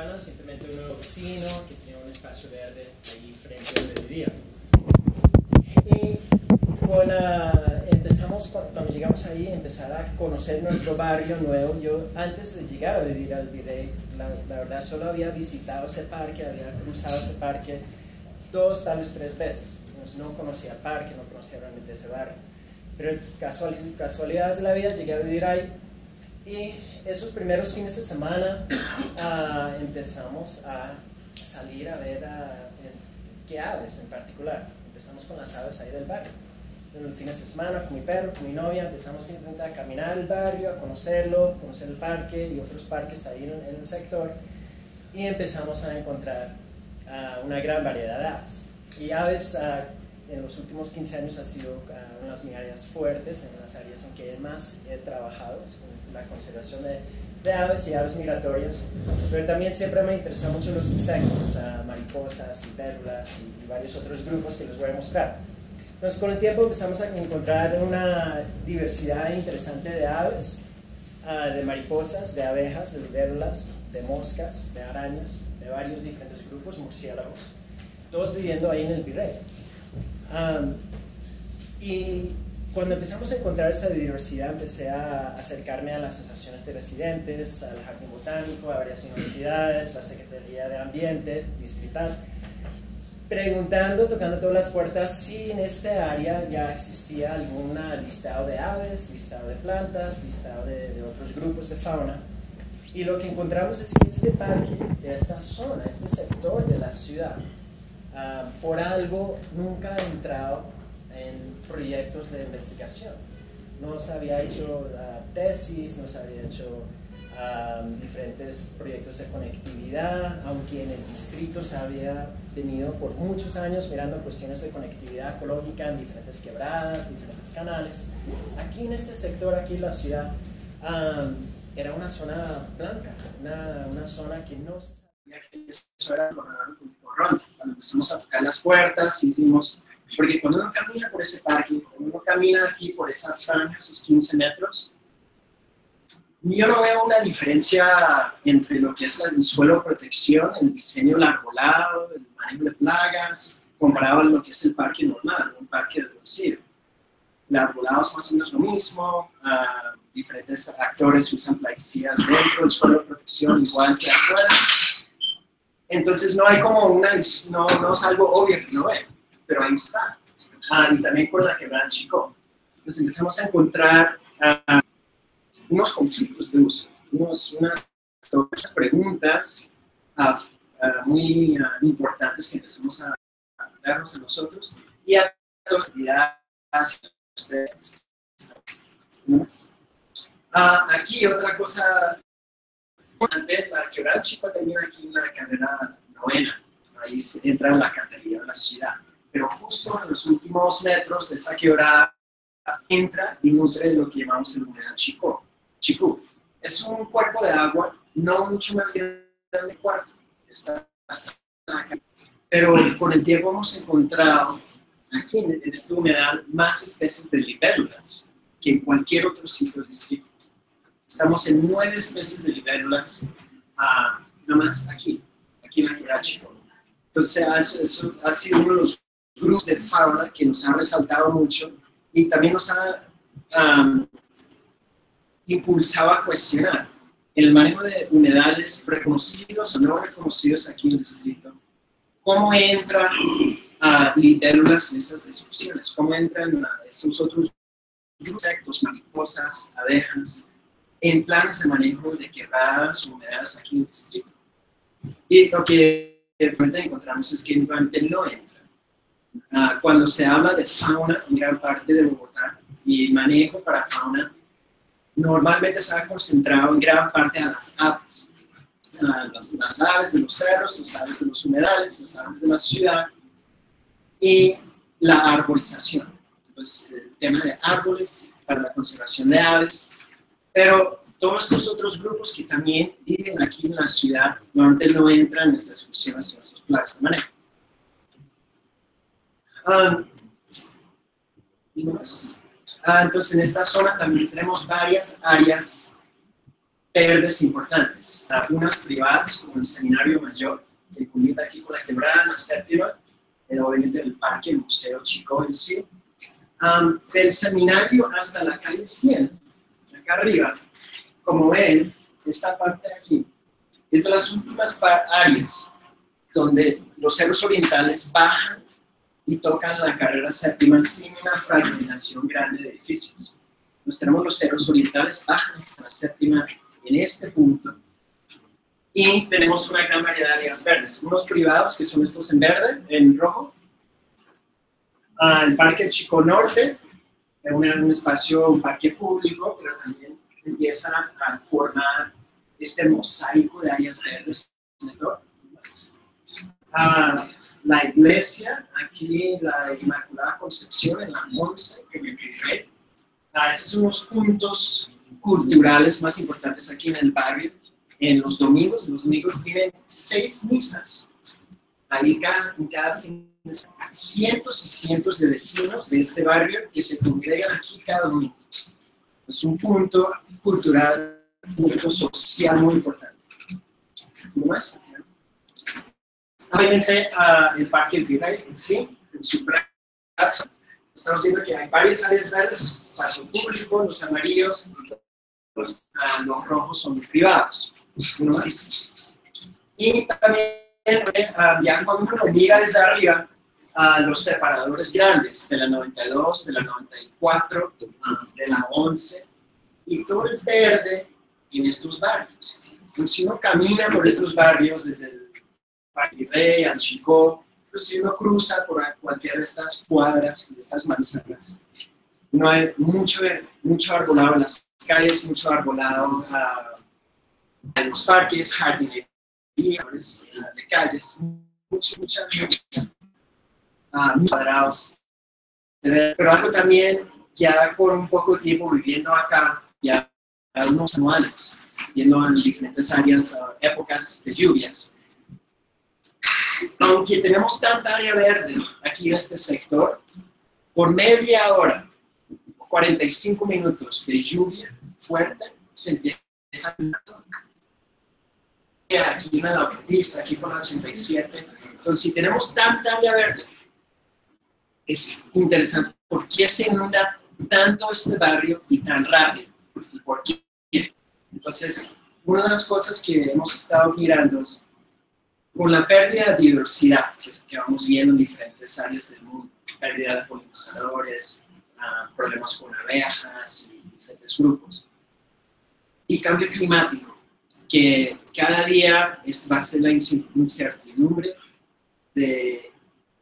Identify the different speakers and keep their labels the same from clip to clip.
Speaker 1: Fáuna, simplemente un nuevo vecino que tenía un espacio verde ahí frente a donde vivía. Y cuando llegamos ahí, empezar a conocer nuestro barrio nuevo. Yo, antes de llegar a vivir al Virrey, la verdad solo había visitado ese parque, había cruzado ese parque 2, tal vez 3 veces. Entonces, no conocía el parque, no conocía realmente ese barrio. Pero casualidades de la vida, llegué a vivir ahí. Y esos primeros fines de semana empezamos a salir a ver qué aves en particular. Empezamos con las aves ahí del barrio. En los fines de semana, con mi perro, con mi novia, empezamos simplemente a caminar el barrio, a conocerlo, conocer el parque y otros parques ahí en el sector. Y empezamos a encontrar una gran variedad de aves. Y aves en los últimos 15 años ha sido una de las mis áreas fuertes, en las áreas en que más he trabajado, en la conservación de aves y aves migratorias. Pero también siempre me interesan mucho los insectos, mariposas, libélulas y varios otros grupos que les voy a mostrar. Entonces, con el tiempo empezamos a encontrar una diversidad interesante de aves, de mariposas, de abejas, de libélulas, de moscas, de arañas, de varios diferentes grupos, murciélagos, todos viviendo ahí en el Virrey. Y cuando empezamos a encontrar esa diversidad, empecé a acercarme a las asociaciones de residentes, al Jardín Botánico, a varias universidades, la Secretaría de Ambiente distrital, preguntando, tocando todas las puertas, si en esta área ya existía algún listado de aves, listado de plantas, listado de otros grupos de fauna. Y lo que encontramos es que este parque, esta zona, este sector de la ciudad, por algo nunca ha entrado en proyectos de investigación. No se había hecho tesis, no se había hecho diferentes proyectos de conectividad, aunque en el distrito se había venido por muchos años mirando cuestiones de conectividad ecológica en diferentes quebradas, diferentes canales. Aquí en este sector, aquí en la ciudad, era una zona blanca, una zona que no se sabía que eso era el corredor Corrón. Cuando empezamos a tocar las puertas, hicimos, porque cuando uno camina por ese parque, cuando uno camina aquí por esa franja, esos 15 metros, yo no veo una diferencia entre lo que es el suelo de protección, el diseño del arbolado, el manejo de plagas, comparado a lo que es el parque normal, un parque de bolsillo. El arbolado es más o menos lo mismo, diferentes actores usan plaguicidas dentro del suelo de protección, igual que afuera. Entonces no hay como no es algo obvio que no ve, pero ahí está. Y también con la quebrada Chicó. Entonces empezamos a encontrar unos conflictos de uso, unas preguntas muy importantes que empezamos a darnos a nosotros y a todas las ustedes. Aquí otra cosa importante, la quebrada Chico termina aquí en la carrera 9ª, ahí se entra en la categoría de la ciudad, pero justo en los últimos metros de esa quebrada entra y nutre lo que llamamos el humedal Chicó. Es un cuerpo de agua no mucho más grande que cuarto, está hasta acá. Pero con el tiempo hemos encontrado aquí en este humedal más especies de libélulas que en cualquier otro sitio del distrito. Estamos en 9 especies de libélulas, nomás aquí en la quebrada Chicó. Entonces eso ha sido uno de los grupos de fauna que nos ha resaltado mucho y también nos ha impulsado a cuestionar en el manejo de humedales reconocidos o no reconocidos aquí en el distrito. ¿Cómo entran libélulas en esas discusiones? ¿Cómo entran esos otros insectos, mariposas, abejas, en planes de manejo de quebradas o humedales aquí en el distrito? Y lo que realmente encontramos es que realmente no entran. Cuando se habla de fauna en gran parte de Bogotá y manejo para fauna, normalmente se ha concentrado en gran parte a las aves. Las aves de los cerros, las aves de los humedales, las aves de la ciudad y la arborización. Entonces, el tema de árboles para la conservación de aves, pero todos estos otros grupos que también viven aquí en la ciudad normalmente no entran en estas discusiones o estos planes de manejo. Entonces, en esta zona también tenemos varias áreas verdes importantes. Unas privadas, como el Seminario Mayor, que comienza aquí con la Quebrada, la Séptima, obviamente el parque, el Museo Chico en sí. Del seminario hasta la calle 100, acá arriba, como ven, esta parte de aquí, es de las últimas áreas donde los cerros orientales bajan y tocan la carrera séptima sin una fragmentación grande de edificios. Nos tenemos los cerros orientales, bajan hasta la séptima en este punto, y tenemos una gran variedad de áreas verdes, unos privados que son estos en verde, en rojo, el Parque Chico Norte, un espacio, un parque público, pero también empieza a formar este mosaico de áreas verdes. La iglesia, aquí la Inmaculada Concepción en la Monse, que me fijé. Esos son los puntos culturales más importantes aquí en el barrio. En los domingos tienen 6 misas. Ahí en cada fin de semana, cientos y cientos de vecinos de este barrio que se congregan aquí cada domingo. Es un punto cultural, un punto social muy importante. ¿No más? Obviamente, el Parque El Virrey en sí, en su brazo, estamos viendo que hay varias áreas verdes, espacio público, los amarillos, los rojos son privados. ¿No más? Y también, ya cuando uno mira desde arriba, los separadores grandes de la 92, de la 94, de la 11, y todo el verde en estos barrios. Entonces, si uno camina por estos barrios, desde el Parque Virrey al Chicó, pues si uno cruza por cualquiera de estas cuadras, de estas manzanas, no hay mucho verde, mucho arbolado en las calles, mucho arbolado en los parques, jardinería de calles, muchos cuadrados. Pero algo también, ya por un poco de tiempo viviendo acá, ya unos anuales, viendo en diferentes áreas, épocas de lluvias. Aunque tenemos tanta área verde aquí en este sector, por media hora, 45 minutos de lluvia fuerte, se empieza a aquí en la autopista, aquí con la 87. Entonces, si tenemos tanta área verde, es interesante. ¿Por qué se inunda tanto este barrio y tan rápido? ¿Y por qué? Entonces, una de las cosas que hemos estado mirando es con la pérdida de biodiversidad que vamos viendo en diferentes áreas del mundo, pérdida de polinizadores, problemas con abejas y diferentes grupos, y cambio climático, que cada día va a ser la incertidumbre de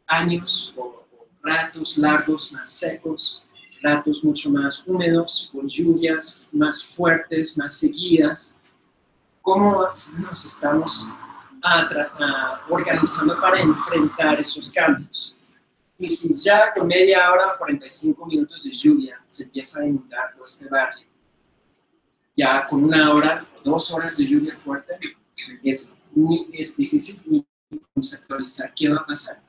Speaker 1: años o ratos largos más secos, ratos mucho más húmedos, con lluvias más fuertes, más seguidas. ¿Cómo nos estamos organizando para enfrentar esos cambios? Y si ya con media hora, 45 minutos de lluvia, se empieza a inundar todo este barrio, ya con 1 hora o 2 horas de lluvia fuerte, es difícil conceptualizar qué va a pasar.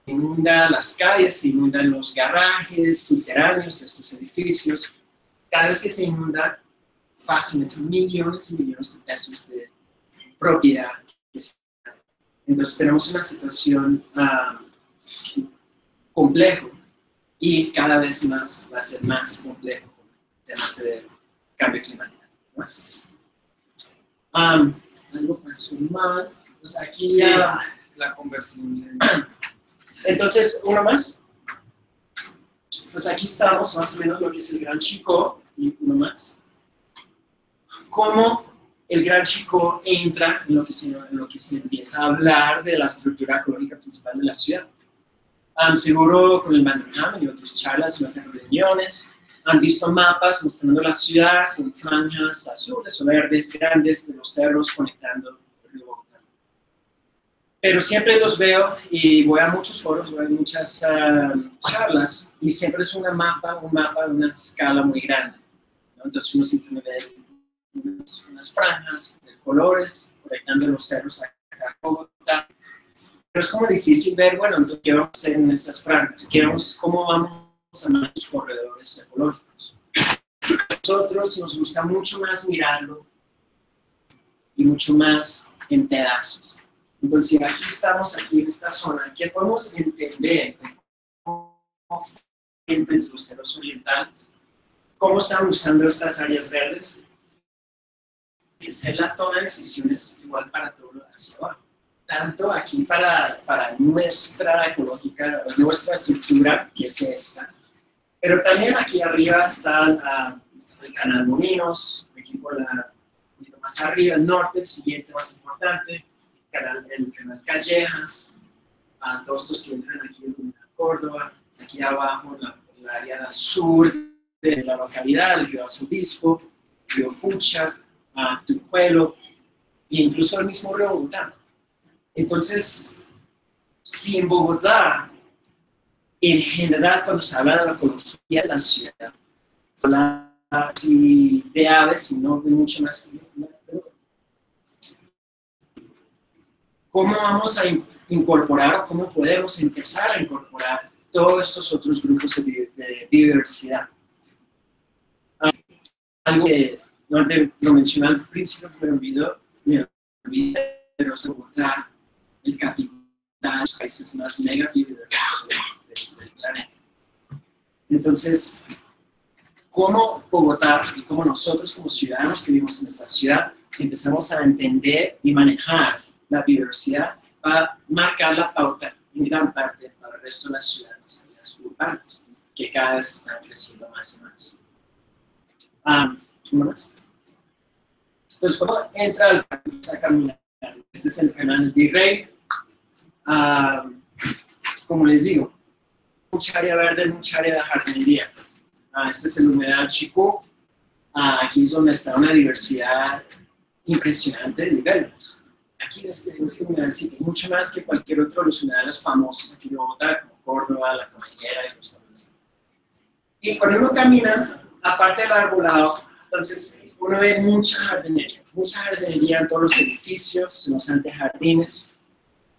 Speaker 1: Inunda las calles, inundan los garajes subterráneos de estos edificios. Cada vez que se inunda, fácilmente millones y millones de pesos de propiedad. Entonces tenemos una situación compleja, y cada vez más va a ser más complejo con temas de cambio climático. Algo más mal, pues aquí ya
Speaker 2: la conversión.
Speaker 1: Entonces, uno más. Pues aquí estamos más o menos lo que es el Gran Chicó, y uno más. Cómo el Gran Chicó entra en lo que se empieza a hablar de la estructura ecológica principal de la ciudad. Seguro con el Mandelham y otras charlas y otras reuniones han visto mapas mostrando la ciudad con franjas azules o verdes grandes de los cerros conectando el río Bogotá. Pero siempre los veo y voy a muchos foros, voy a muchas charlas, y siempre es un mapa de una escala muy grande, ¿no? Entonces uno siempre ve unas franjas de colores conectando los cerros acá en Bogotá. Pero es como difícil ver, bueno, entonces, ¿qué vamos a hacer en estas franjas? ¿Cómo vamos a armar los corredores ecológicos? nosotros nos gusta mucho más mirarlo y mucho más en pedazos. Entonces, aquí estamos, aquí en esta zona, que podemos entender cómo los luceros orientales, cómo están usando estas áreas verdes, y hacer la toma de decisiones igual para todo hacia abajo. Tanto aquí para nuestra ecológica, nuestra estructura, que es esta, pero también aquí arriba está el canal Molinos, aquí por un poquito más arriba, el norte, el siguiente más importante, el canal Callejas, todos estos que entran aquí en Córdoba, aquí abajo el área sur de la localidad, el río Arzobispo, río Fucha, Tupuelo, e incluso el mismo río Bogotá. Entonces, si en Bogotá, en general, cuando se habla de la ecología de la ciudad, se habla de aves, sino de mucho más. ¿Cómo vamos a incorporar o cómo podemos empezar a incorporar todos estos otros grupos de biodiversidad? Algo que no lo mencioné al principio, me olvidé, pero es Bogotá, el capital de los países más mega biodiversos del planeta. Entonces, ¿cómo Bogotá y cómo nosotros como ciudadanos que vivimos en esta ciudad empezamos a entender y manejar la biodiversidad para marcar la pauta en gran parte para el resto de las ciudades, las áreas urbanas, que cada vez están creciendo más y más? ¿Cómo más? Entonces, ¿cómo entra el a caminar? Este es el canal Virrey. Como les digo, mucha área verde, mucha área de jardinería. Este es el humedal Chicó. Aquí es donde está una diversidad impresionante de libélulas. Aquí en este humedal sí, mucho más que cualquier otro de los humedales famosos aquí de Bogotá, como Córdoba, La Caballera y los demás. Y cuando uno camina, aparte del arbolado, entonces uno ve mucha jardinería en todos los edificios, en los antejardines.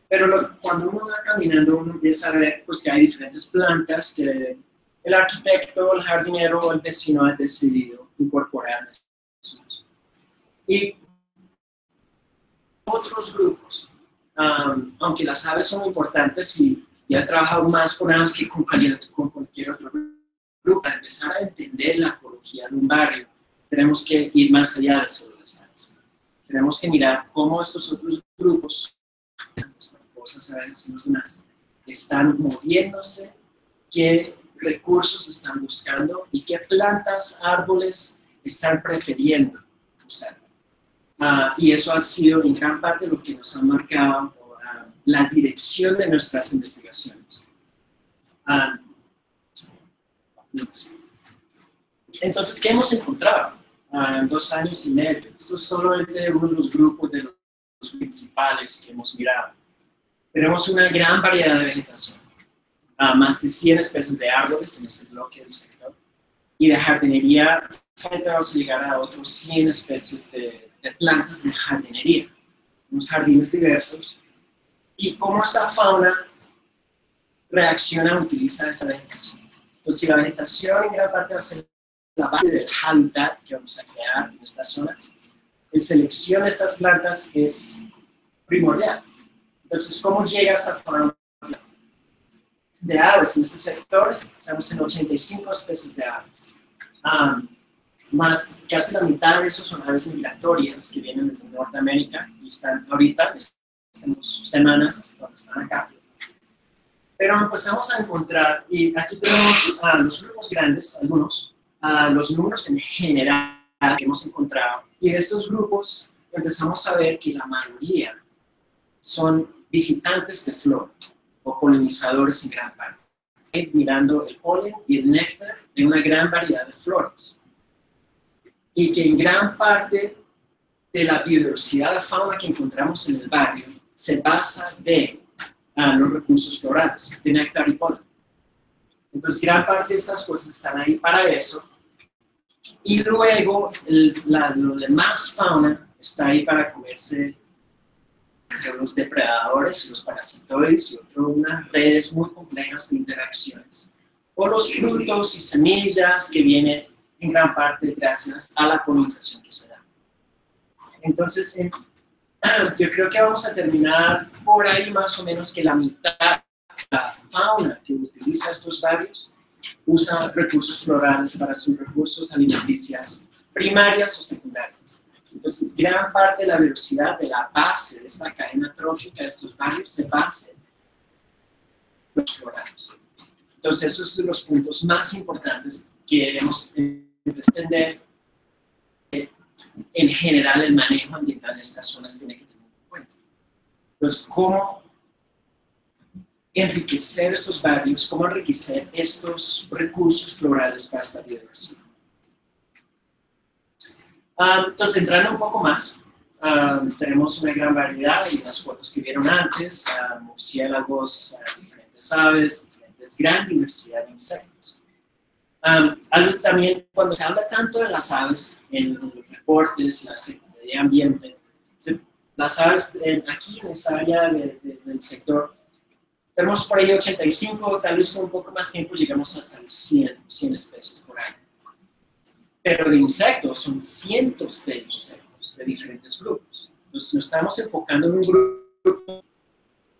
Speaker 1: Pero cuando uno va caminando, uno empieza a ver pues, que hay diferentes plantas que el arquitecto, el jardinero o el vecino ha decidido incorporar. Y otros grupos, aunque las aves son importantes y ya he trabajado más con aves que con cualquier otro grupo, para empezar a entender la ecología de un barrio, tenemos que ir más allá de solo las aves. Tenemos que mirar cómo estos otros grupos, las mariposas, aves y los demás, están moviéndose, qué recursos están buscando y qué plantas, árboles están prefiriendo usar. Y eso ha sido en gran parte lo que nos ha marcado la dirección de nuestras investigaciones. Entonces, ¿qué hemos encontrado en 2 años y medio? Esto es solamente uno de los grupos de los principales que hemos mirado. Tenemos una gran variedad de vegetación, más de 100 especies de árboles en este bloque del sector, y de jardinería, vamos a llegar a otros 100 especies de plantas de jardinería, unos jardines diversos, y cómo esta fauna reacciona, utiliza esa vegetación. Entonces, si la vegetación en gran parte va a ser la base del hábitat que vamos a crear en estas zonas, la selección de estas plantas es primordial. Entonces, ¿cómo llega esta fauna de aves en este sector? Estamos en 85 especies de aves. Más casi la mitad de esos son aves migratorias que vienen desde Norteamérica y están ahorita, tenemos semanas donde están acá. Pero empezamos a encontrar, y aquí tenemos los grupos grandes, algunos, los números en general que hemos encontrado, y de estos grupos empezamos a ver que la mayoría son visitantes de flor o polinizadores en gran parte, mirando el polen y el néctar de una gran variedad de flores. Y que en gran parte de la biodiversidad de fauna que encontramos en el barrio se basa de los recursos florales, de néctar y polen. Entonces, gran parte de estas cosas están ahí para eso. Y luego, lo demás fauna está ahí para comerse los depredadores, los parasitoides y unas redes muy complejas de interacciones. O los frutos y semillas que vienen en gran parte gracias a la polinización que se da. Entonces, yo creo que vamos a terminar por ahí más o menos que la mitad de la fauna que utiliza estos barrios usa recursos florales para sus recursos alimenticios primarias o secundarias. Entonces, gran parte de la velocidad de la base de esta cadena trófica de estos barrios se basa en los florales. Entonces, esos son los puntos más importantes que debemos entender. En general, el manejo ambiental de estas zonas tiene que tener en cuenta. Entonces, ¿cómo enriquecer estos barrios? ¿Cómo enriquecer estos recursos florales para esta biodiversidad? Entonces, entrando un poco más, tenemos una gran variedad en las fotos que vieron antes, murciélagos, diferentes aves, diferentes, gran diversidad de insectos. Algo también, cuando se habla tanto de las aves en los reportes, la Secretaría de Ambiente, las aves aquí en esta área del sector, tenemos por ahí 85, tal vez con un poco más tiempo llegamos hasta el 100 especies por ahí. Pero de insectos son cientos de insectos de diferentes grupos. Entonces nos estamos enfocando en un grupo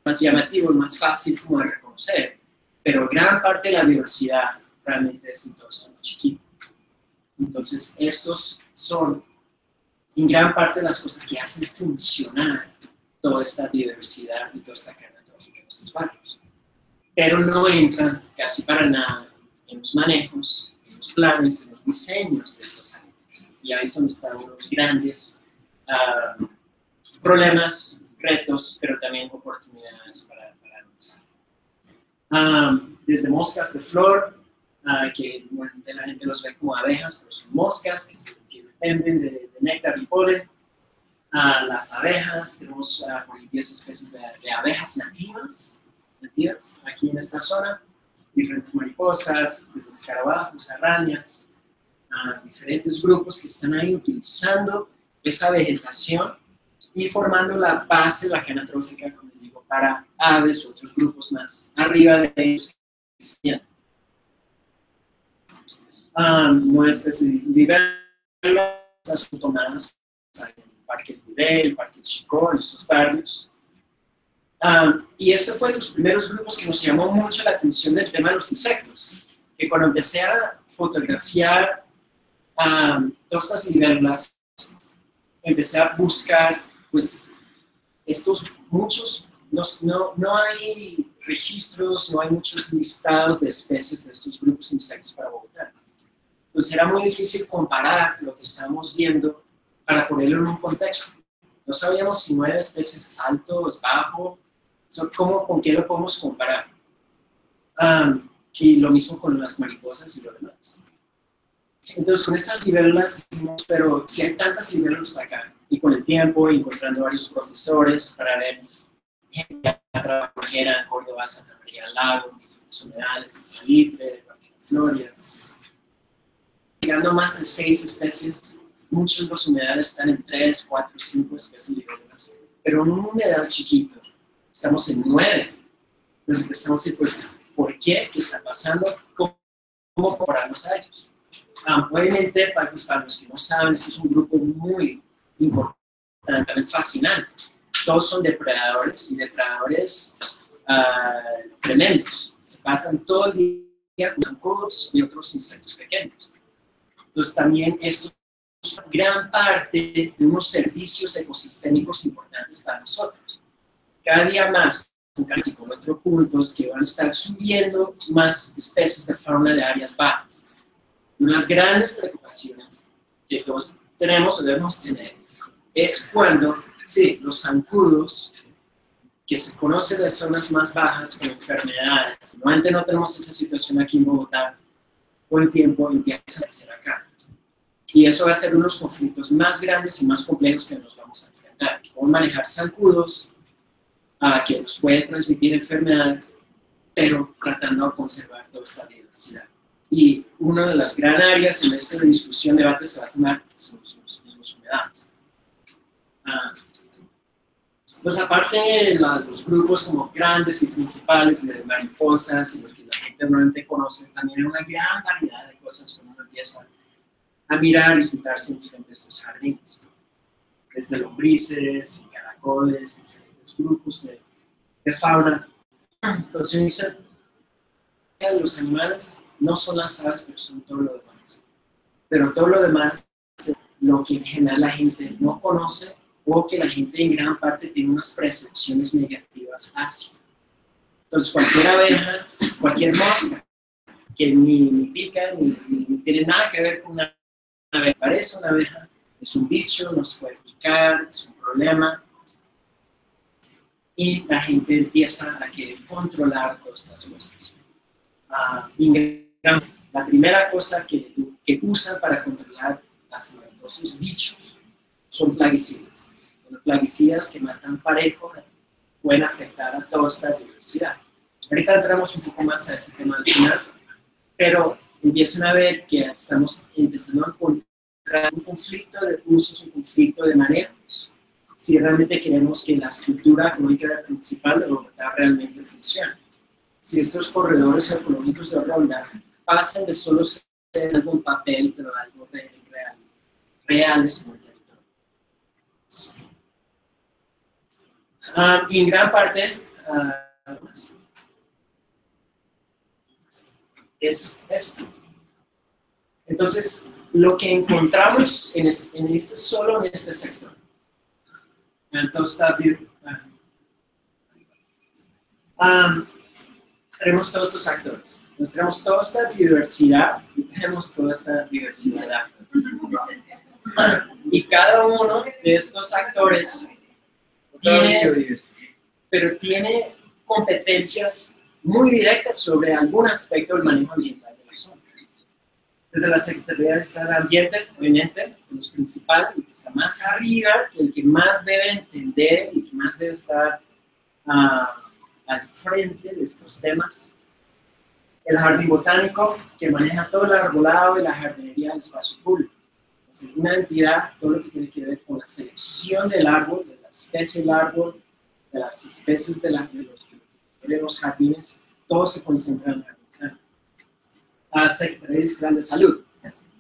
Speaker 1: más llamativo, más fácil como de reconocer, pero gran parte de la diversidad realmente es en todo esto muy chiquito. Entonces estos son en gran parte de las cosas que hacen funcionar toda esta biodiversidad y toda esta cadena trófica en estos barrios. Pero no entran casi para nada en los manejos, en los planes, en los diseños de estos hábitats. Y ahí es donde están los grandes problemas, retos, pero también oportunidades para avanzar. Desde moscas de flor, que bueno, la gente los ve como abejas, pero son moscas que dependen de néctar y polen. Las abejas, tenemos por ahí 10 especies de abejas nativas aquí en esta zona, diferentes mariposas, desde escarabajos, arañas, diferentes grupos que están ahí utilizando esa vegetación y formando la base de la cadena trófica, como les digo, para aves u otros grupos más arriba de ellos que se tienen. Nueva especie de libélulas son tomadas en el Parque del Nivel, el Parque del Chicó, en estos barrios. Y este fue de los primeros grupos que nos llamó mucho la atención del tema de los insectos, que cuando empecé a fotografiar todas estas libélulas, empecé a buscar, pues, no hay registros, no hay muchos listados de especies de estos grupos de insectos para Bogotá. Entonces era muy difícil comparar lo que estábamos viendo para ponerlo en un contexto. No sabíamos si 9 especies es alto, es bajo, ¿con qué lo podemos comparar? Y lo mismo con las mariposas y lo demás. Entonces, con estas libélulas, pero si hay tantas libélulas acá, y con el tiempo, encontrando varios profesores para ver gente que trabaja en Córdoba, Santa María del Lago, en diferentes humedales, en Salitre, el Parque de Florida, llegando a más de 6 especies, muchos de los humedales están en 3, 4, 5 especies de libélulas, pero en un humedal chiquito, estamos en 9. Nos empezamos a decir, ¿por qué? ¿Qué está pasando? ¿Cómo compararnos a ellos? Obviamente, para los que no saben, este es un grupo muy importante, fascinante. Todos son depredadores y depredadores tremendos. Se pasan todo el día con zancudos y otros insectos pequeños. Entonces, también esto es una gran parte de unos servicios ecosistémicos importantes para nosotros. Cada día más, con otro punto, es que van a estar subiendo más especies de fauna de áreas bajas. Unas grandes preocupaciones que todos tenemos o debemos tener es cuando, sí, los zancudos, que se conocen de zonas más bajas con enfermedades, normalmente no tenemos esa situación aquí en Bogotá, con el tiempo empieza a ser acá. Y eso va a ser unos conflictos más grandes y más complejos que nos vamos a enfrentar. Cómo manejar zancudos, que nos puede transmitir enfermedades, pero tratando de conservar toda esta diversidad. Y una de las gran áreas en esta discusión, debate, se va a tomar son los humedales. Pues aparte de los grupos como grandes y principales de mariposas y lo que la gente normalmente conoce, también hay una gran variedad de cosas cuando uno empieza mirar y sentarse en frente de estos jardines. Desde lombrices, caracoles, diferentes grupos de fauna. Entonces dicen que los animales no son las aves, pero son todo lo demás. Pero todo lo demás es lo que en general la gente no conoce o que la gente en gran parte tiene unas percepciones negativas hacia. Entonces cualquier abeja, cualquier mosca, que ni pica, ni tiene nada que ver con una abeja, parece una abeja, es un bicho, no se puede picar, es un problema. Y la gente empieza a querer controlar todas estas cosas. La primera cosa que usan para controlar estos bichos son plaguicidas. Los plaguicidas que matan parejo pueden afectar a toda esta diversidad. Ahorita entramos un poco más a ese tema al final, pero empiezan a ver que estamos empezando a encontrar un conflicto de usos, un conflicto de manejos, si realmente queremos que la estructura ecológica principal de Bogotá realmente funcione. Si estos corredores ecológicos de Ronda pasan de solo ser algo en papel, pero algo reales en el territorio. Y en gran parte es esto. Entonces, lo que encontramos solo en este sector. Entonces, tenemos todos estos actores. Tenemos toda esta diversidad y tenemos toda esta diversidad de actores. Y cada uno de estos actores tiene competencias muy directas sobre algún aspecto del manejo ambiental de la zona. Desde la Secretaría de Estado de Ambiente, obviamente, de los principales, el que está más arriba, el que más debe entender y que más debe estar al frente de estos temas. El jardín botánico, que maneja todo el arbolado y la jardinería del espacio público. Es una entidad, todo lo que tiene que ver con la selección del árbol, de la especie del árbol, de las especies de los jardines, todo se concentra en el jardín botánico. A la Secretaría de Salud.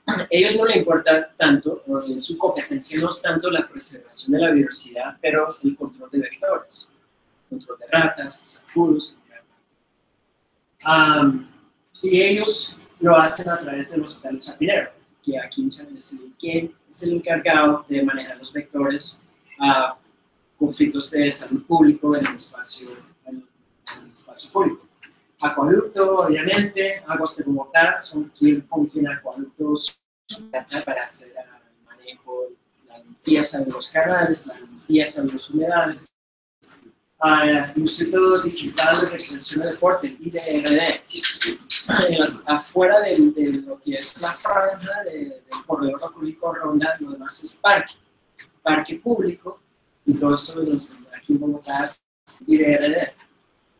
Speaker 1: A ellos no les importa tanto, en su competencia no es tanto la preservación de la diversidad, pero el control de vectores, control de ratas, de zancudos, y ellos lo hacen a través del Hospital Chapinero, que aquí en Chapinero es el encargado de manejar los vectores a conflictos de salud público en el espacio público. Acueducto, obviamente, aguas de Bogotá, son quien acueductos para hacer el manejo, la limpieza de los canales, la limpieza de los humedales. Instituto Distrital de Recreación y Deporte, el IDRD, afuera de lo que es la franja del corredor ecológico Ronda, lo demás es parque público, y todo eso aquí en Bogotá es IDRD.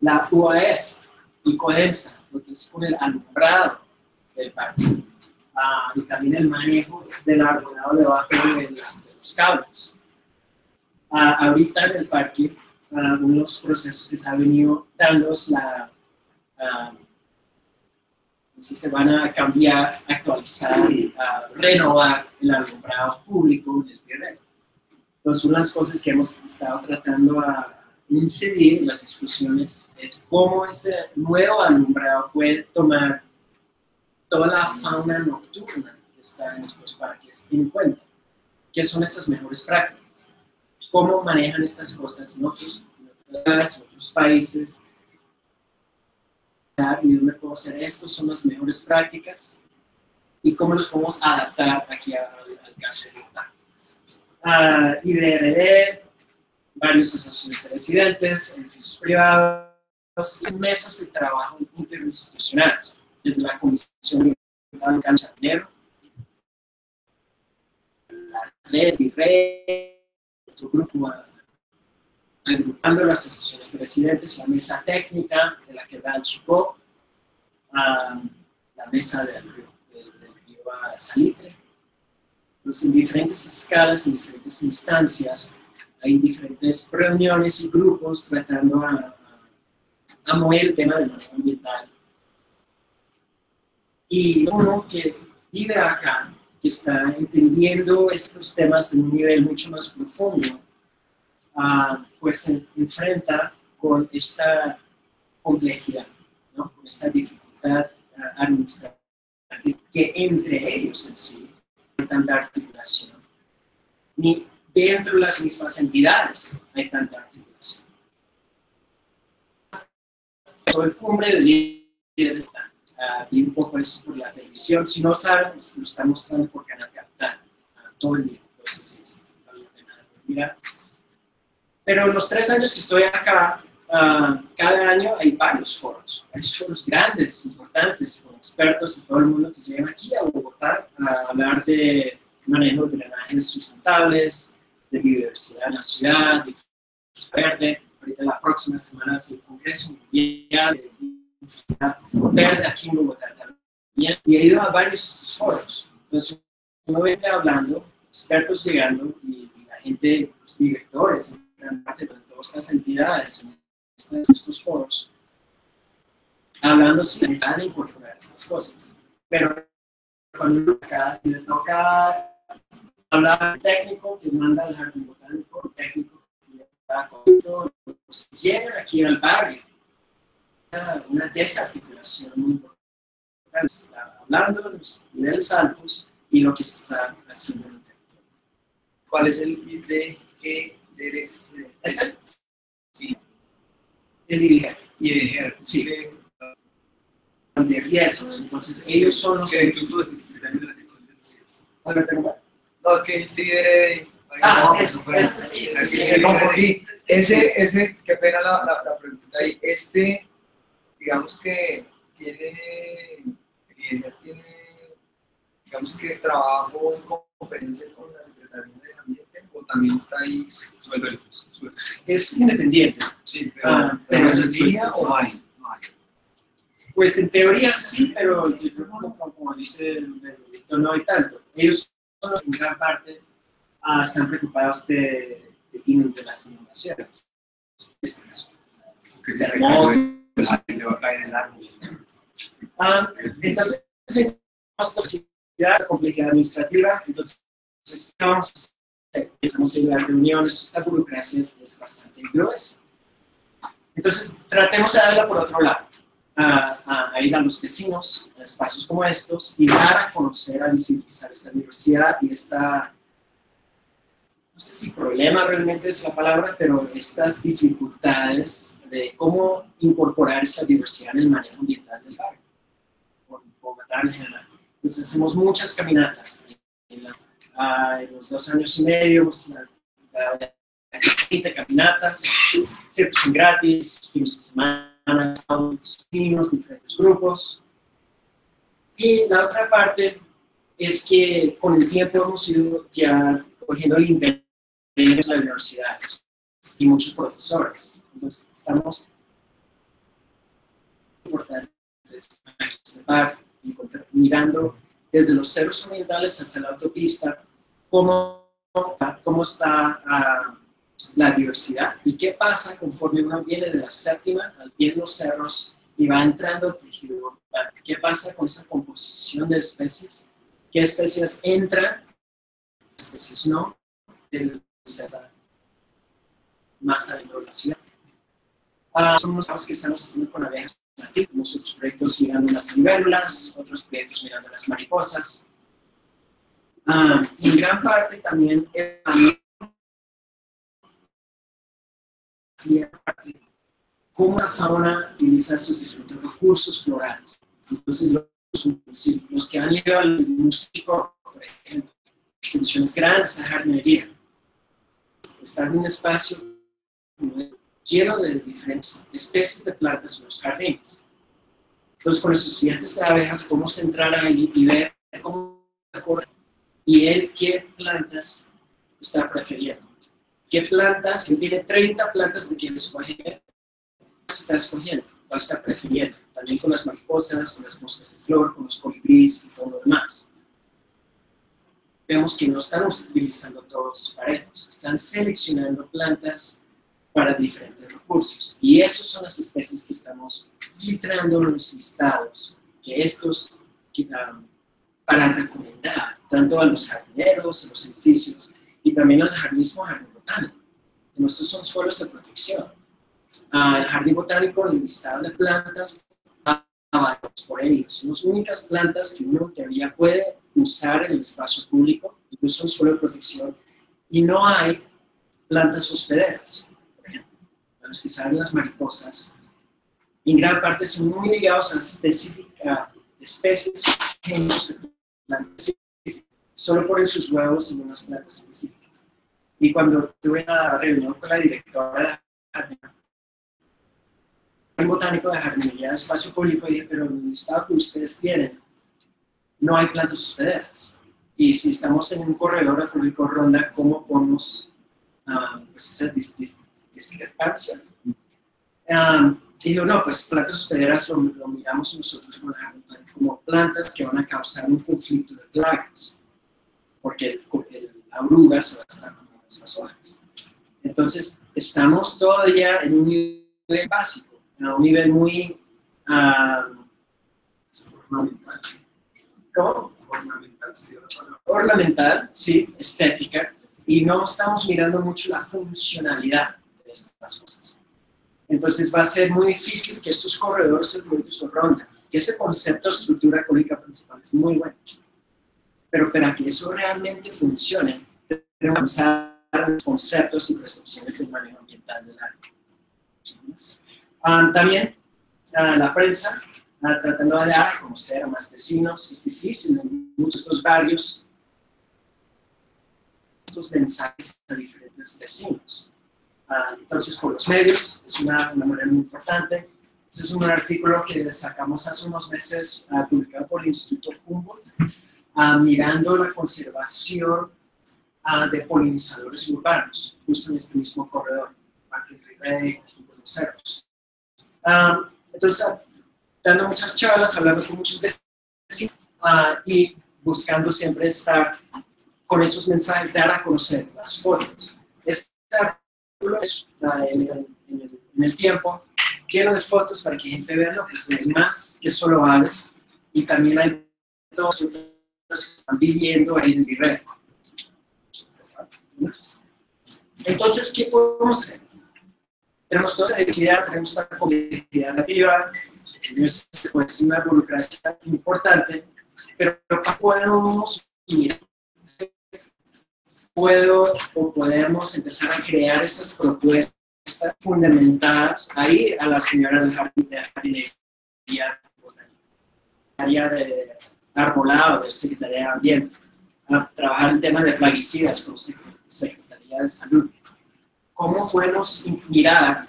Speaker 1: La UAS y CODENSA, lo que es con el alumbrado del parque, y también el manejo del arbolado debajo de los cables. Ahorita en el parque, unos procesos que se han venido dando es si se van a cambiar, actualizar, renovar el alumbrado público en el terreno. Entonces, una de las cosas que hemos estado tratando a incidir en las discusiones es cómo ese nuevo alumbrado puede tomar toda la fauna nocturna que está en estos parques en cuenta. ¿Qué son esas mejores prácticas? ¿Cómo manejan estas cosas en otros países? ¿Y dónde puedo hacer? Estas son las mejores prácticas y cómo los podemos adaptar aquí al caso de Bogotá. IDRD, varias asociaciones de residentes, edificios privados y mesas de trabajo interinstitucionales, desde la Comisión Ambiental Chapinero, la red Virrey, otro grupo agrupando las asociaciones de residentes, la mesa técnica de la Quebrada del Chicó, la mesa del río Salitre. Entonces, en diferentes escalas, en diferentes instancias, hay diferentes reuniones y grupos tratando a mover el tema del manejo ambiental. Y uno que vive acá,
Speaker 2: que está entendiendo estos temas en un nivel mucho más profundo, pues se enfrenta con esta complejidad, ¿no? Con esta dificultad administrativa, que entre ellos en sí no hay tanta articulación, ni dentro de las mismas entidades hay tanta articulación. Sobre el cumbre de líderes, vi un poco eso por la televisión. Si no saben, lo está mostrando por Canal Capital todo el día. Entonces, vale la pena mirar. Pero en los 3 años que estoy acá, cada año hay varios foros grandes, importantes, con expertos de todo el mundo que llegan aquí a Bogotá a hablar de manejo de drenajes sustentables, de biodiversidad en la ciudad, de verde. Ahorita la próxima semana es el Congreso Mundial de Verde aquí en Bogotá también. Y he ido a varios de estos foros. Entonces, uno vete hablando, expertos llegando y la gente, los directores, gran parte de todas estas entidades en estos foros, hablando sin necesidad de incorporar estas cosas. Pero cuando uno acá le toca hablar técnico que manda al jardín botánico, técnico que está con todo, pues llegan aquí al barrio, una desarticulación muy importante. Se está hablando de los niveles altos y lo que se está haciendo en el territorio.
Speaker 3: ¿Cuál es el IDG?
Speaker 2: Sí. El IDG.
Speaker 3: IDG.
Speaker 2: Sí. De riesgos. Entonces, ellos son los que...
Speaker 3: No, es que dijiste IDG.
Speaker 2: Me
Speaker 3: confundí. Ese, qué pena la pregunta ahí. Digamos que tiene, digamos que trabajo en competencia con la Secretaría de Ambiente, o también está ahí sueltos.
Speaker 2: Es independiente.
Speaker 3: Sí, pero en línea o no hay.
Speaker 2: Pues en teoría sí, pero yo creo que como dice el Benedicto, no hay tanto. Ellos son los que en gran parte están preocupados de las inundaciones.
Speaker 3: Que se va a caer el árbol.
Speaker 2: Entonces, la complejidad administrativa, entonces estamos en las reuniones, esta burocracia es bastante gruesa. Entonces, tratemos de darla por otro lado, a ir a los vecinos, a espacios como estos, y dar a conocer, a visibilizar esta diversidad y esta, no sé si problema realmente es la palabra, pero estas dificultades de cómo incorporar esta diversidad en el manejo ambiental del barrio, o en Bogotá en general. Entonces hacemos muchas caminatas. En los 2 años y medio, 20 caminatas, siempre son gratis, fines de semana, vecinos, diferentes grupos. Y la otra parte es que con el tiempo hemos ido ya cogiendo el interés de las universidades y muchos profesores. Entonces estamos importantes para mirando desde los cerros orientales hasta la autopista cómo está la diversidad y qué pasa conforme uno viene de la séptima al pie de los cerros y va entrando al tejido urbano. ¿Qué pasa con esa composición de especies? ¿Qué especies entran? ¿Qué especies no? Desde más adentro de la ciudad. Son unos trabajos que estamos haciendo con abejas, tenemos otros proyectos mirando las libélulas, otros proyectos mirando las mariposas. Y en gran parte también cómo la fauna utiliza sus diferentes recursos florales. Entonces, los que han ido al músico, por ejemplo, extensiones grandes, a jardinería, estar en un espacio lleno de diferentes especies de plantas en los jardines. Entonces, con los estudiantes de abejas, podemos entrar ahí y ver cómo ocurre y él qué plantas está prefiriendo. ¿Qué plantas? Si tiene 30 plantas de quien escoger, está escogiendo, cuál está prefiriendo. También con las mariposas, con las moscas de flor, con los colibríes y todo lo demás. Vemos que no están utilizando todos parejos, están seleccionando plantas para diferentes recursos. Y esas son las especies que estamos filtrando en los listados, que estos para recomendar tanto a los jardineros, a los edificios y también al mismo jardín botánico. Nuestros son suelos de protección. El jardín botánico listado de plantas por ellos. Son las únicas plantas que uno en teoría puede usar en el espacio público, incluso en suelo de protección, y no hay plantas hospederas. Por ejemplo, a los que saben, las mariposas, en gran parte son muy ligados a especies, géneros de plantas, solo ponen sus huevos en unas plantas específicas. Y cuando tuve una reunión con la directora de jardín botánico de jardinería de espacio público, dije, pero en el estado que ustedes tienen, no hay plantas hospederas. Y si estamos en un corredor ecológico ronda, ¿cómo ponemos pues esa discrepancia? Y digo, no, pues plantas hospederas lo miramos nosotros como plantas que van a causar un conflicto de plagas, porque la oruga se va a estar comiendo esas hojas. Entonces, estamos todavía en un nivel básico, a un nivel muy ornamental, sí, estética, y no estamos mirando mucho la funcionalidad de estas cosas. Entonces va a ser muy difícil que estos corredores ecológicos se rondan. Ese concepto de estructura ecológica principal es muy bueno, pero para que eso realmente funcione, tenemos que avanzar en los conceptos y percepciones del manejo ambiental del área. También la prensa, tratando de dar a conocer a más vecinos, es difícil en muchos de estos barrios, estos mensajes a diferentes vecinos. Entonces, por los medios, es una manera muy importante. Este es un artículo que sacamos hace unos meses, publicado por el Instituto Humboldt, mirando la conservación de polinizadores urbanos, justo en este mismo corredor, Parque del Rey, de los Cerros. Entonces, dando muchas charlas, hablando con muchos vecinos y buscando siempre estar con esos mensajes, dar a conocer las fotos. Este artículo es en el tiempo lleno de fotos para que gente vea lo que hay más que solo aves, y también hay todos los que están viviendo ahí en el Virrey. Entonces, ¿qué podemos hacer? Tenemos toda la diversidad, tenemos esta complejidad nativa, es pues, una burocracia importante, pero podemos mirar, podemos empezar a crear esas propuestas fundamentadas ahí a la señora del jardín de jardinería, área de arbolado, del Secretaría de Ambiente, a trabajar el tema de plaguicidas con Secretaría de Salud. ¿Cómo podemos mirar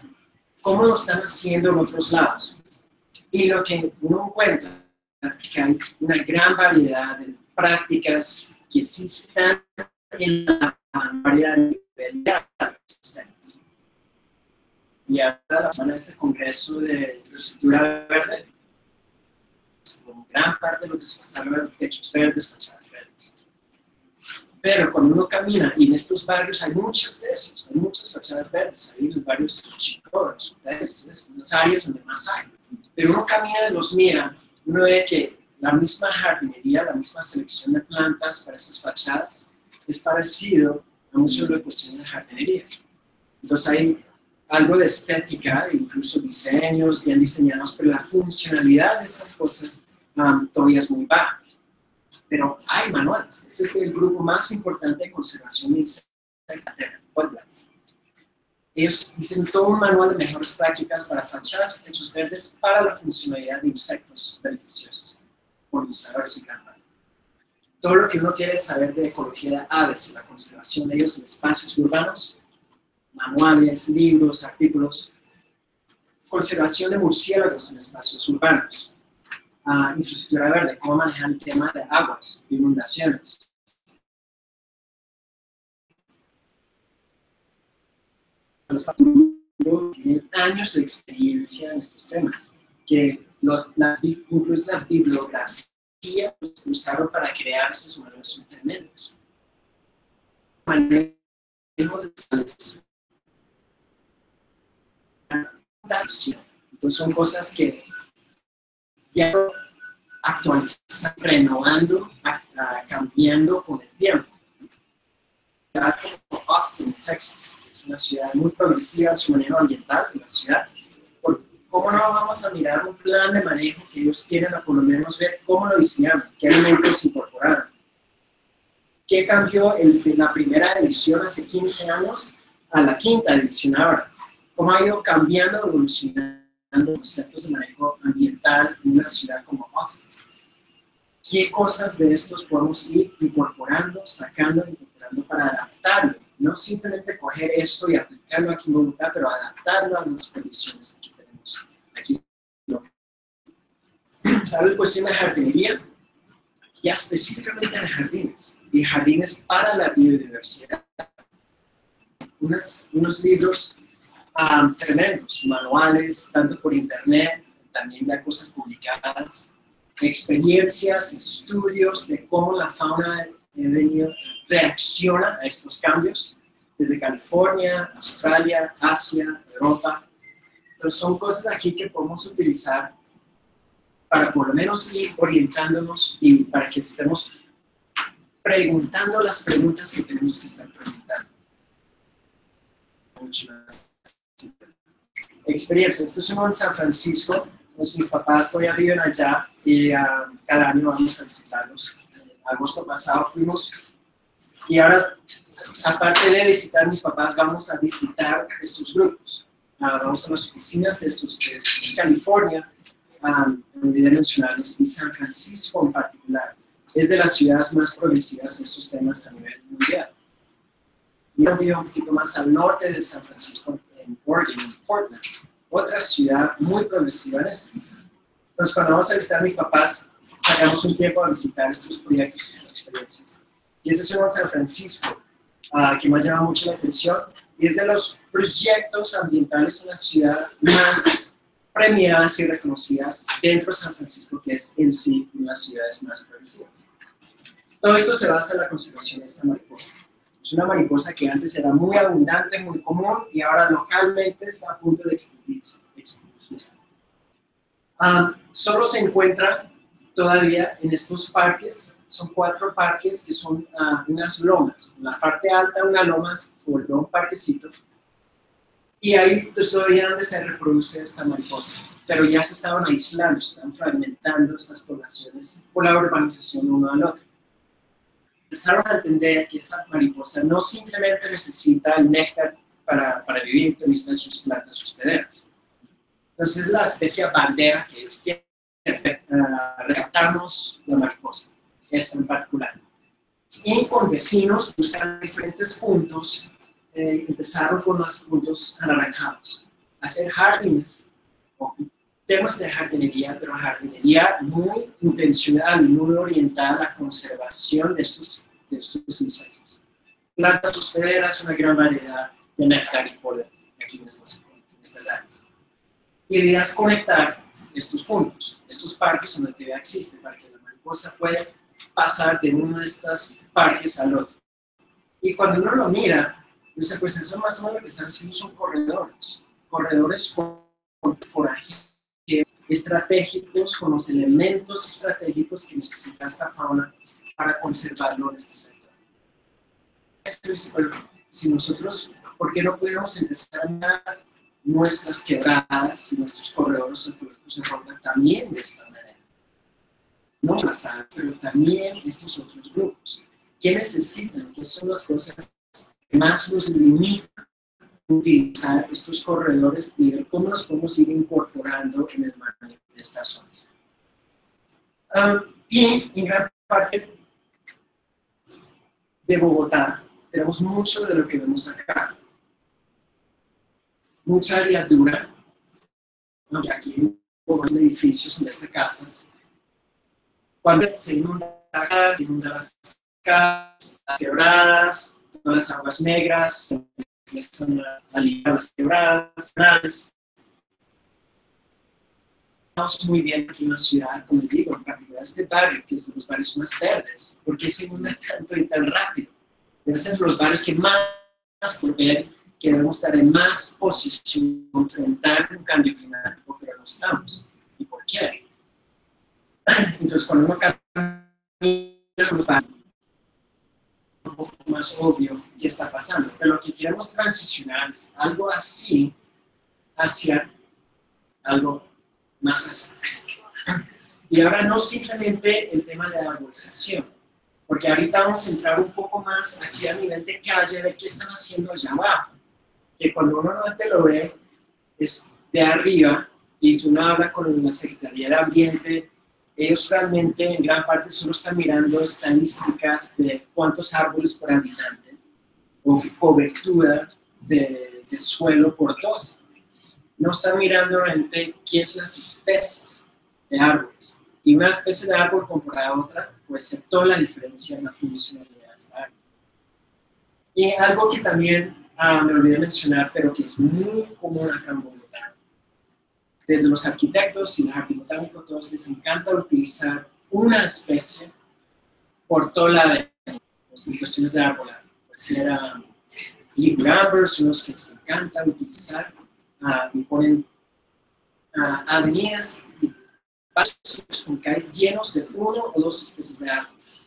Speaker 2: cómo lo están haciendo en otros lados? Y lo que uno encuentra es que hay una gran variedad de prácticas que sí están en la vanguardia de nivel de sistemas. Y ahora la semana de este Congreso de Infraestructura Verde, con gran parte de lo que se va a estar hablando de techos verdes, fachadas verdes. Pero cuando uno camina, y en estos barrios hay muchos de esos, hay muchas fachadas verdes, hay en los barrios chicos, los hoteles, en las áreas donde más hay. Pero uno camina y los mira, uno ve que la misma jardinería, la misma selección de plantas para esas fachadas es parecido a muchas de las cuestiones de jardinería. Entonces hay algo de estética, incluso diseños bien diseñados, pero la funcionalidad de esas cosas todavía es muy baja. Pero hay manuales. Este es el grupo más importante de conservación de insectos en Inglaterra, Wildlife. Ellos dicen todo un manual de mejores prácticas para fachadas y techos verdes para la funcionalidad de insectos beneficiosos, polinizadores y gran parte. Todo lo que uno quiere saber de ecología de aves y la conservación de ellos en espacios urbanos, manuales, libros, artículos, conservación de murciélagos en espacios urbanos, infraestructura verde, cómo manejar el tema de aguas, de inundaciones. Los tienen años de experiencia en estos temas, que incluso las bibliografías que usaron para crear esos manuales son tremendos. Manejo de entonces son cosas que ya actualizando, renovando, cambiando con el tiempo. Como Austin, Texas, que es una ciudad muy progresiva en su manejo ambiental, una ciudad. ¿Cómo no vamos a mirar un plan de manejo que ellos tienen, o por lo menos ver cómo lo diseñaron, qué elementos incorporaron? ¿Qué cambió en la primera edición hace 15 años a la quinta edición ahora? ¿Cómo ha ido cambiando, evolucionando conceptos de manejo ambiental en una ciudad como Austin? ¿Qué cosas de estos podemos ir incorporando, sacando, incorporando para adaptarlo? No simplemente coger esto y aplicarlo aquí en Bogotá, pero adaptarlo a las condiciones que tenemos aquí. Ahora la cuestión de jardinería, ya específicamente de jardines, y jardines para la biodiversidad. Unos libros tremendos, manuales, tanto por internet, también ya cosas publicadas, experiencias, estudios de cómo la fauna reacciona a estos cambios, desde California, Australia, Asia, Europa. Entonces son cosas aquí que podemos utilizar para por lo menos ir orientándonos y para que estemos preguntando las preguntas que tenemos que estar preguntando. Experiencia, esto es uno en San Francisco, pues mis papás todavía viven allá y cada año vamos a visitarlos. En agosto pasado fuimos y ahora, aparte de visitar a mis papás, vamos a visitar estos grupos. Vamos a las oficinas de estos de California, olvidé mencionarles, y San Francisco en particular, es de las ciudades más progresivas en estos temas a nivel mundial. Yo vivo un poquito más al norte de San Francisco, en Oregon, en Portland, otra ciudad muy progresiva en esto. Entonces, cuando vamos a visitar a mis papás, sacamos un tiempo a visitar estos proyectos, estas experiencias. Y ese es uno en San Francisco, que me ha llamado mucho la atención, y es de los proyectos ambientales en la ciudad más premiadas y reconocidas dentro de San Francisco, que es en sí una de las ciudades más progresivas. Todo esto se basa en la conservación de esta mariposa. Es una mariposa que antes era muy abundante, muy común, y ahora localmente está a punto de extinguirse. Solo se encuentra todavía en estos parques, son 4 parques que son unas lomas. En la parte alta, unas lomas, o un parquecito, y ahí es todavía donde se reproduce esta mariposa. Pero ya se estaban aislando, se están fragmentando estas poblaciones por la urbanización uno al otro. Empezaron a entender que esa mariposa no simplemente necesita el néctar para vivir, pero necesita sus plantas hospederas. Entonces es la especie bandera que ellos tienen. Rescatamos la mariposa, esta en particular. Y con vecinos buscan diferentes puntos. Empezaron con los puntos anaranjados, hacer jardines, o temas de jardinería, pero jardinería muy intencional, muy orientada a la conservación de estos insectos. Plantas hospederas, una gran variedad de néctar y polen aquí en estas áreas. Y la idea es conectar estos puntos, estos parques donde la actividad existe, para que la mariposa pueda pasar de uno de estos parques al otro. Y cuando uno lo mira, pues eso más o menos lo que están haciendo son corredores con forajes estratégicos, con los elementos estratégicos que necesita esta fauna para conservarlo en este sector. Si nosotros, ¿por qué no pudiéramos empezar a mirar nuestras quebradas y nuestros corredores ecológicos se forman también de esta manera? No las hay, pero también estos otros grupos. ¿Qué necesitan? ¿Qué son las cosas que más nos limitan a utilizar estos corredores y ver cómo los podemos ir incorporando en el manejo de estas zonas? Y en gran parte de Bogotá tenemos mucho de lo que vemos acá. Mucha área dura, ¿no? Y aquí hay edificios en estas casas. Cuando se inunda las casas, las quebradas, todas las aguas negras, se empiezan a limpiar las quebradas, canales. Estamos muy bien aquí en la ciudad, como les digo, en particular este barrio, que es de los barrios más verdes. ¿Por qué se inunda tanto y tan rápido? Deben ser los barrios que más por ver, que debemos estar en más posición de enfrentar un cambio climático, pero no estamos. ¿Y por qué? Entonces, cuando uno camina, un poco más obvio qué está pasando. Pero lo que queremos transicionar es algo así hacia algo más así. Y ahora no simplemente el tema de arborización, porque ahorita vamos a entrar un poco más aquí a nivel de calle, ver qué están haciendo allá abajo. Que cuando uno no te lo ve, es de arriba, y si uno habla con la Secretaría de Ambiente, ellos realmente en gran parte solo están mirando estadísticas de cuántos árboles por habitante o cobertura de suelo por dosis. No están mirando realmente qué son las especies de árboles. Y una especie de árbol comparada a otra, pues se toda la diferencia en la funcionalidad de esta árbol. Y algo que también me olvidé mencionar, pero que es muy común acá en Bogotá. Desde los arquitectos y el jardín botánico, todos les encanta utilizar una especie por toda la pues, en cuestiones de árbol. Pues era Libur Ambers, unos que les encanta utilizar, y ponen avenidas y pasos con calles llenos de uno o dos especies de árboles.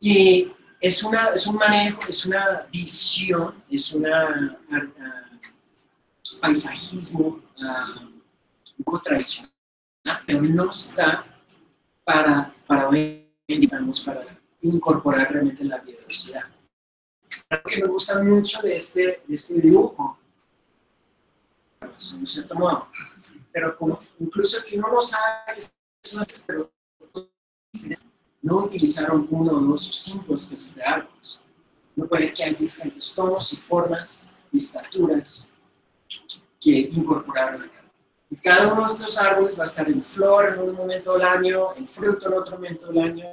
Speaker 2: Y es un manejo, es una visión, es un paisajismo un poco tradicional, pero no está para incorporar realmente la biodiversidad. Algo que me gusta mucho de este dibujo, en cierto modo, pero incluso que uno no sabe que son las, pero no utilizaron uno, dos o cinco especies de árboles. Uno puede ver que hay diferentes tonos y formas y estaturas que incorporaron acá. Y cada uno de estos árboles va a estar en flor en un momento del año, en fruto en otro momento del año,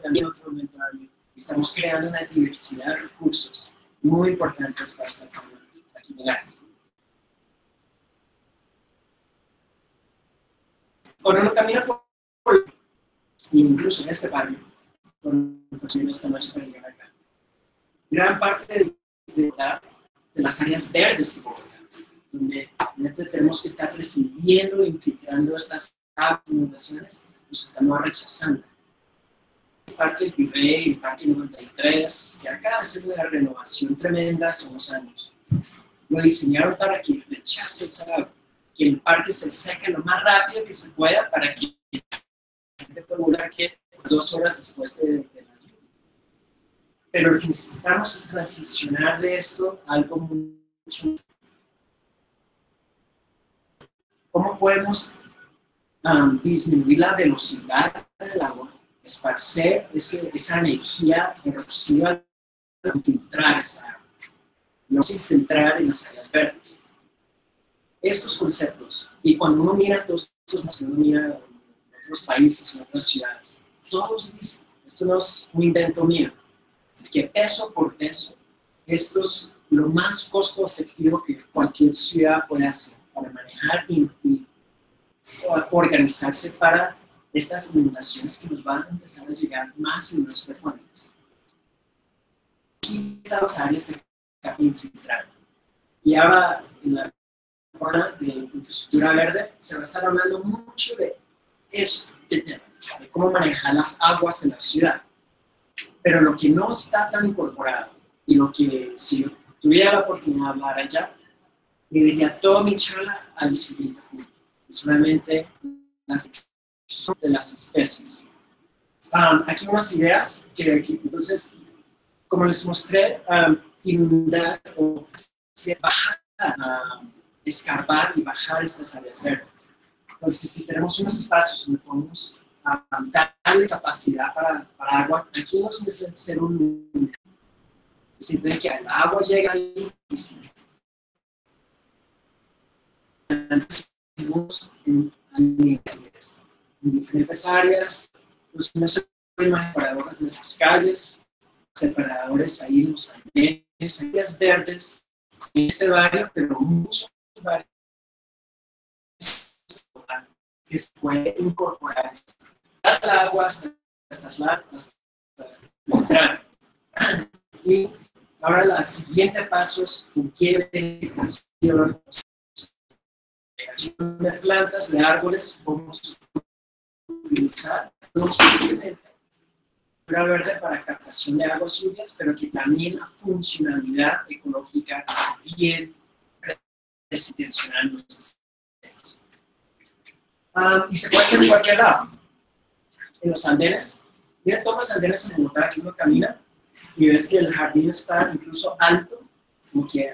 Speaker 2: también en otro momento del año. Estamos creando una diversidad de recursos muy importantes para esta forma aquí en el área. Cuando uno camina por incluso en este barrio, construyendo esta noche para llegar acá, gran parte de las áreas verdes de Bogotá, donde tenemos que estar recibiendo e infiltrando estas aguas de inundaciones, nos estamos rechazando. El Parque El Virrey, el Parque 93, que acaba de hacer una renovación tremenda hace unos años, lo diseñaron para que rechace esa agua, que el parque se seque lo más rápido que se pueda para que la gente pueda volar que 2 horas después de la lluvia. Pero lo que necesitamos es transicionar de esto a algo mucho. ¿Cómo podemos disminuir la velocidad del agua, esparcer esa energía erosiva, infiltrar esa agua, no infiltrar en las áreas verdes? Estos conceptos, y cuando uno mira todos estos, uno mira en otros países, en otras ciudades, todos dicen, esto no es un invento mío, que peso por peso, esto es lo más costo efectivo que cualquier ciudad puede hacer para manejar y organizarse para estas inundaciones que nos van a empezar a llegar más y más frecuentes. Aquí están las áreas de infiltrar. Y ahora, en la de infraestructura verde, se va a estar hablando mucho de esto, de cómo manejar las aguas en la ciudad. Pero lo que no está tan incorporado, y lo que si yo tuviera la oportunidad de hablar allá, le diría toda mi charla al siguiente punto. Es realmente de las especies. Aquí unas ideas que entonces, como les mostré, inundar o bajar, escarbar y bajar estas áreas verdes. Entonces, si tenemos unos espacios donde podemos darle capacidad para agua, aquí no se necesita ser un es decir, que el agua llega ahí y si en diferentes áreas, pues no se separadores de las calles, separadores ahí en los andenes, áreas verdes en este barrio, pero muchos barrios que se puede incorporar el agua hasta estas latas, y ahora el siguiente paso es con qué vegetación de plantas, de árboles, vamos a utilizar no simplemente pura verde para captación de aguas lluvias, pero que también la funcionalidad ecológica está bien intencional en los sistemas. Y se puede hacer en cualquier lado. En los andenes, miren todos los andenes en Bogotá, aquí uno camina y ves que el jardín está incluso alto, como que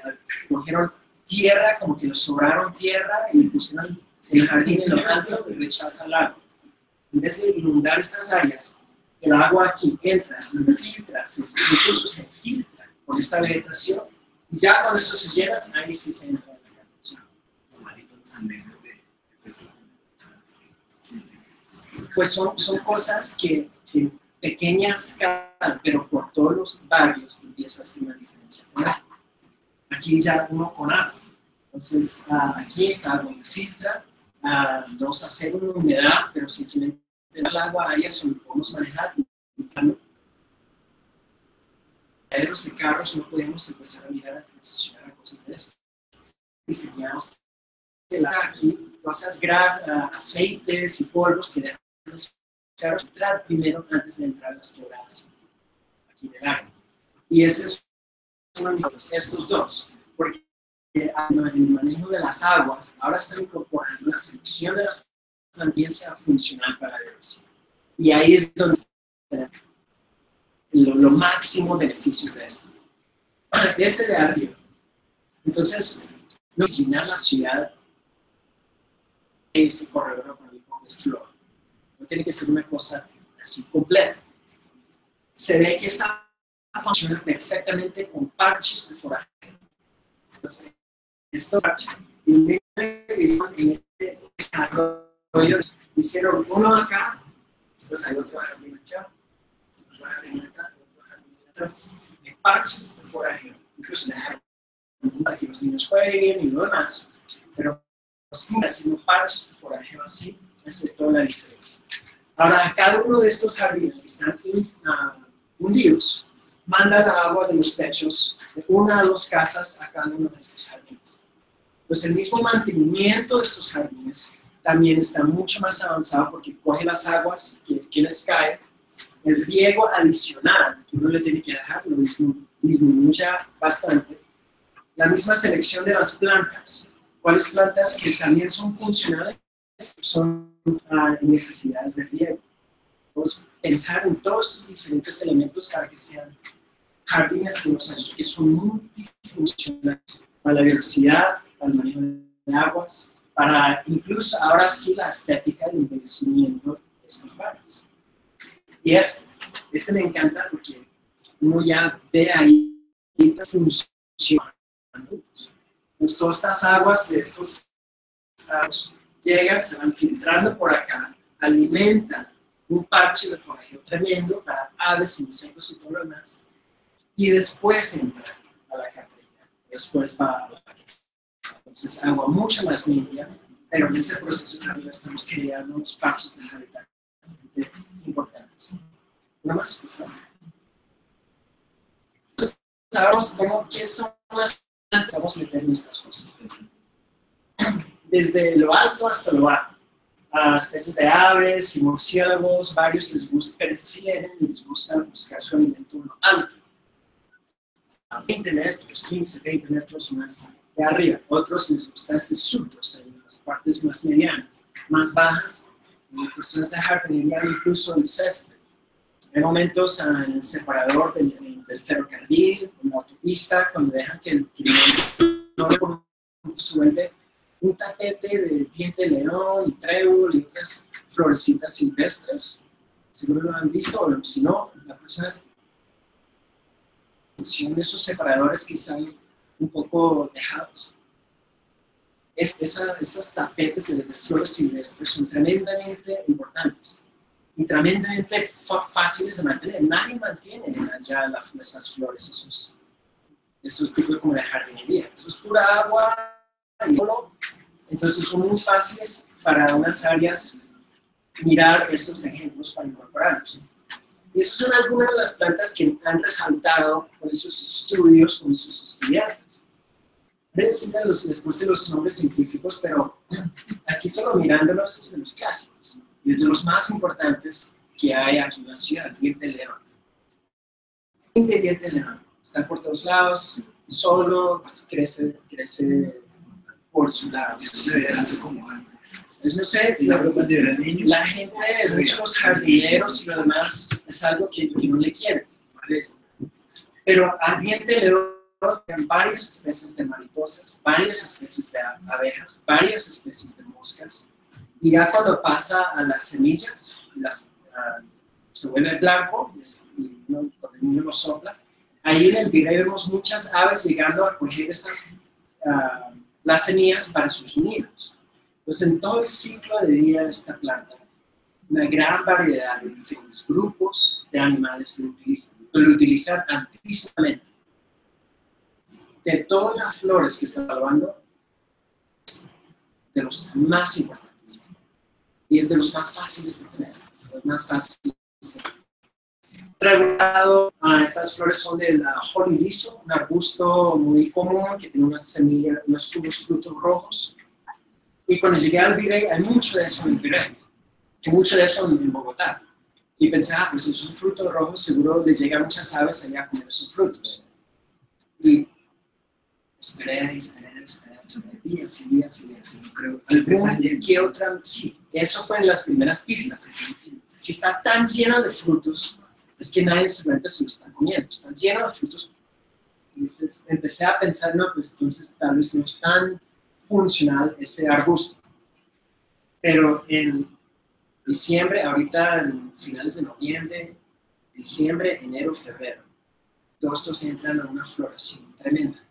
Speaker 2: cogieron tierra, como que lo sobraron tierra y pusieron el jardín en lo alto y rechaza el agua. En vez de inundar estas áreas, el agua aquí entra, filtra, incluso se filtra con esta vegetación, y ya cuando eso se llena, ahí sí se entra en la construcción. Pues son cosas que pequeñas escala, pero por todos los barrios empieza a hacer una diferencia. Aquí ya uno con agua. Entonces, aquí está agua que filtra, no se hace una humedad, pero simplemente el agua ahí eso lo podemos manejar. Los de carros no podemos empezar a mirar a transicionar a cosas de eso. Diseñamos aquí cosas grasas, aceites y polvos que dejan los carros entrar primero antes de entrar a las quebradas aquí en el área. Y ese es uno de estos dos, porque el manejo de las aguas ahora están incorporando la selección de las también sea funcional para la biodiversidad. Y ahí es donde tenemos lo máximo beneficios de esto. Este de arriba. Entonces, no llenar la ciudad ese corredor económico de flora. No tiene que ser una cosa así completa. Se ve que esta funciona perfectamente con parches de forajeo. Entonces, estos parches, en este desarrollo, hicieron uno acá, después hay otro jardín acá, otro jardín acá, otro jardín atrás, de parches de forajeo. Incluso para que los niños jueguen y lo demás, pero sin haciendo parches de forajeo así, hace toda la diferencia. Ahora, a cada uno de estos jardines que están hundidos, mandan agua de los techos de una a dos casas a cada uno de estos jardines. Pues el mismo mantenimiento de estos jardines también está mucho más avanzado porque coge las aguas que les cae, el riego adicional que uno le tiene que dejar lo disminuye bastante. La misma selección de las plantas. ¿Cuáles plantas que también son funcionales? Son necesidades de riego. Pues pensar en todos estos diferentes elementos para que sean jardines que son multifuncionales para la biodiversidad, para el manejo de aguas, para incluso ahora sí la estética del embellecimiento de estos barrios. Y este me encanta porque uno ya ve ahí esta función. Pues todas estas aguas de estos estados llegan, se van filtrando por acá, alimentan un parche de forajeo tremendo para aves, insectos y todo lo demás, y después entra a la catrina, después va a la catrina. Entonces, agua mucho más limpia, pero en ese proceso también estamos creando unos parches de hábitat importantes. ¿Una más, por favor? Entonces, sabemos qué son las plantas, vamos a meter en estas cosas. Desde lo alto hasta lo bajo. A especies de aves y murciélagos, varios prefieren y les gusta buscar su alimento en lo alto. A 20 metros, 15, 20 metros más de arriba. Otros les gusta subtos, en las partes más medianas, más bajas, en cuestiones de jardinería, incluso el césped. Hay momentos en el separador del ferrocarril, en la autopista, cuando dejan que el no se vuelve un tapete de diente de león y trébol y otras florecitas silvestres. Seguro lo han visto, o si no, la próxima función de esos separadores que están un poco dejados. Esas tapetes de flores silvestres son tremendamente importantes y tremendamente fáciles de mantener. Nadie mantiene allá esas flores, esos tipos como de jardinería. Eso es pura agua y solo. Entonces son muy fáciles para unas áreas mirar esos ejemplos para incorporarlos. Y esas son algunas de las plantas que han resaltado con esos estudios, con esos estudiantes. Les puse los nombres científicos, pero aquí solo mirándolos es de los clásicos. y es de los más importantes que hay aquí en la ciudad, diente de león. Diente de león. Está por todos lados, solo, pues, crece por su lado.
Speaker 3: Eso debería ser como antes.
Speaker 2: Pues no sé, la gente, muchos jardineros y lo demás, es algo que no le quieren. ¿Vale? Pero a diente de león hay varias especies de mariposas, varias especies de abejas, varias especies de moscas. Y ya cuando pasa a las semillas, se vuelve blanco, cuando el niño lo sopla, ahí en el virrey vemos muchas aves llegando a coger las semillas para sus nidos. Entonces, en todo el ciclo de vida de esta planta, una gran variedad de diferentes grupos de animales lo utilizan altísimamente. De todas las flores que está evaluando, es de los más importantes. Y es de los más fáciles de tener. De los más fáciles de tener. Regulado, estas flores son del holly liso, un arbusto muy común que tiene unas semillas, unos frutos rojos. Y cuando llegué al virrey, hay mucho de eso en el virrey, y mucho de eso en Bogotá. Y pensé, pues esos frutos rojos seguro les llegan muchas aves allá a comer esos frutos. Y esperé días y días.
Speaker 3: Creo
Speaker 2: ¿Qué otra? Sí, eso fue en las primeras pistas. Si está tan lleno de frutos, es que nadie seguramente se lo está comiendo. Está lleno de frutos. Entonces empecé a pensar, no, pues entonces tal vez no es tan funcional ese arbusto. Pero en diciembre, ahorita en finales de noviembre, diciembre, enero, febrero, todos estos entran a una floración tremenda.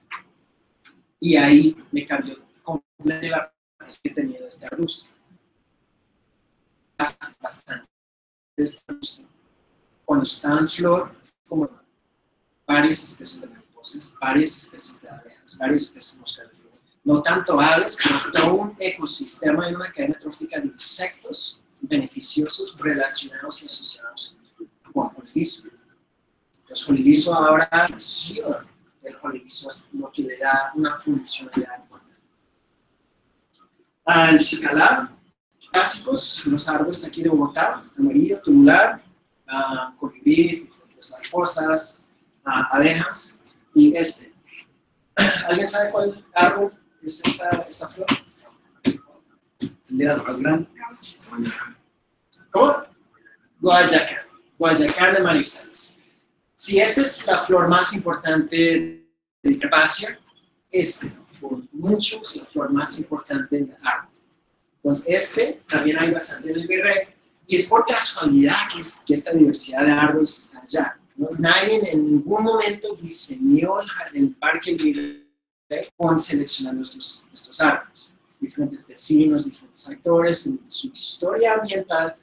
Speaker 2: Y ahí me cambió completamente la perspectiva que tenía de este arbusto. Bastante de este arbusto. Cuando está en flor, como varias especies de mariposas, varias especies de abejas, varias especies de moscas de flor. No tanto aves, pero todo un ecosistema y una cadena trófica de insectos beneficiosos relacionados y asociados con holly liso. Entonces, holly liso ahora, el holly liso es lo que le da una funcionalidad importante. Al chicalá, clásicos, los árboles aquí de Bogotá, amarillo, tubular, colibríes, diferentes mariposas, abejas, y este. ¿Alguien sabe cuál árbol es esta flor?
Speaker 3: Son de las más grandes.
Speaker 2: ¿Cómo? Guayacán de Manizales. Si esta es la flor más importante de herbácea, por mucho es la flor más importante del árbol. Entonces, también hay bastante en el virrey, y es por casualidad que esta diversidad de árboles está allá. ¿No? Nadie en ningún momento diseñó el parque del virrey con seleccionando estos árboles. Diferentes vecinos, diferentes actores, en su historia ambiental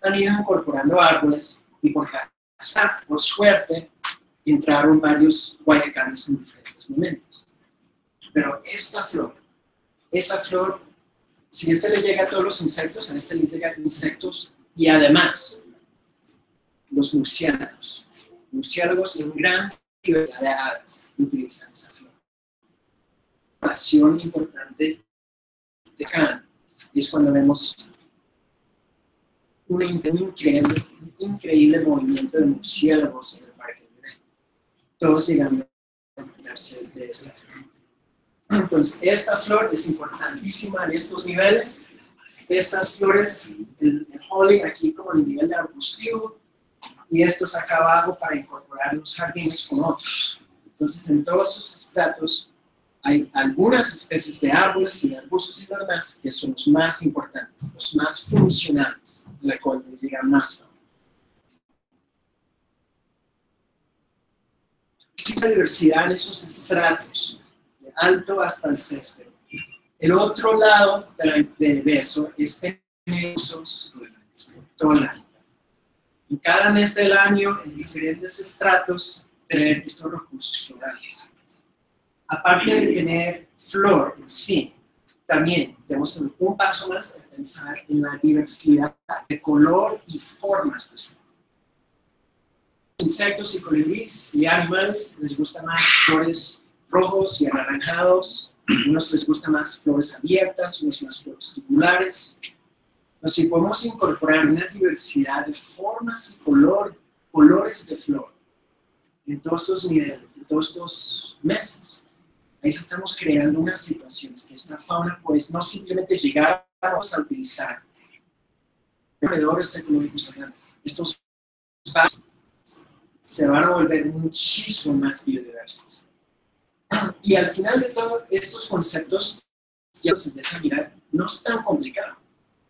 Speaker 2: han ido incorporando árboles y por suerte entraron varios guayacanes en diferentes momentos. Pero esa flor, si le llega a todos los insectos, a le llegan insectos y además los murciélagos. Murciélagos y una gran diversidad de aves utilizan esa flor. Una acción importante de acá es cuando vemos un increíble movimiento de murciélagos en el parque del virrey. Todos llegando a darse de esta flor. Entonces, esta flor es importantísima en estos niveles. Estas flores, el holly aquí como en el nivel de arbustivo, y estos acá abajo para incorporar los jardines con otros. Entonces, en todos esos estratos hay algunas especies de árboles y de arbustos y lo demás que son los más importantes, los más funcionales, la cual les llega más fama. Mucha diversidad en esos estratos, de alto hasta el césped. El otro lado de eso es tener usos todo el año. En cada mes del año, en diferentes estratos, tener estos recursos florales. Aparte de tener flor en sí, también tenemos un paso más de pensar en la diversidad de color y formas de flor. Insectos y colibríes y animales les gustan más flores rojos y anaranjados, unos les gustan más flores abiertas, unos más flores tubulares. si podemos incorporar una diversidad de formas y colores de flor en todos estos niveles, en todos estos meses, ahí estamos creando unas situaciones que esta fauna pues no simplemente llegamos a utilizar alrededores ecológicos grandes. Estos espacios se van a volver muchísimo más biodiversos. Y al final de todos estos conceptos, ya los empieza a mirar, no es tan complicado.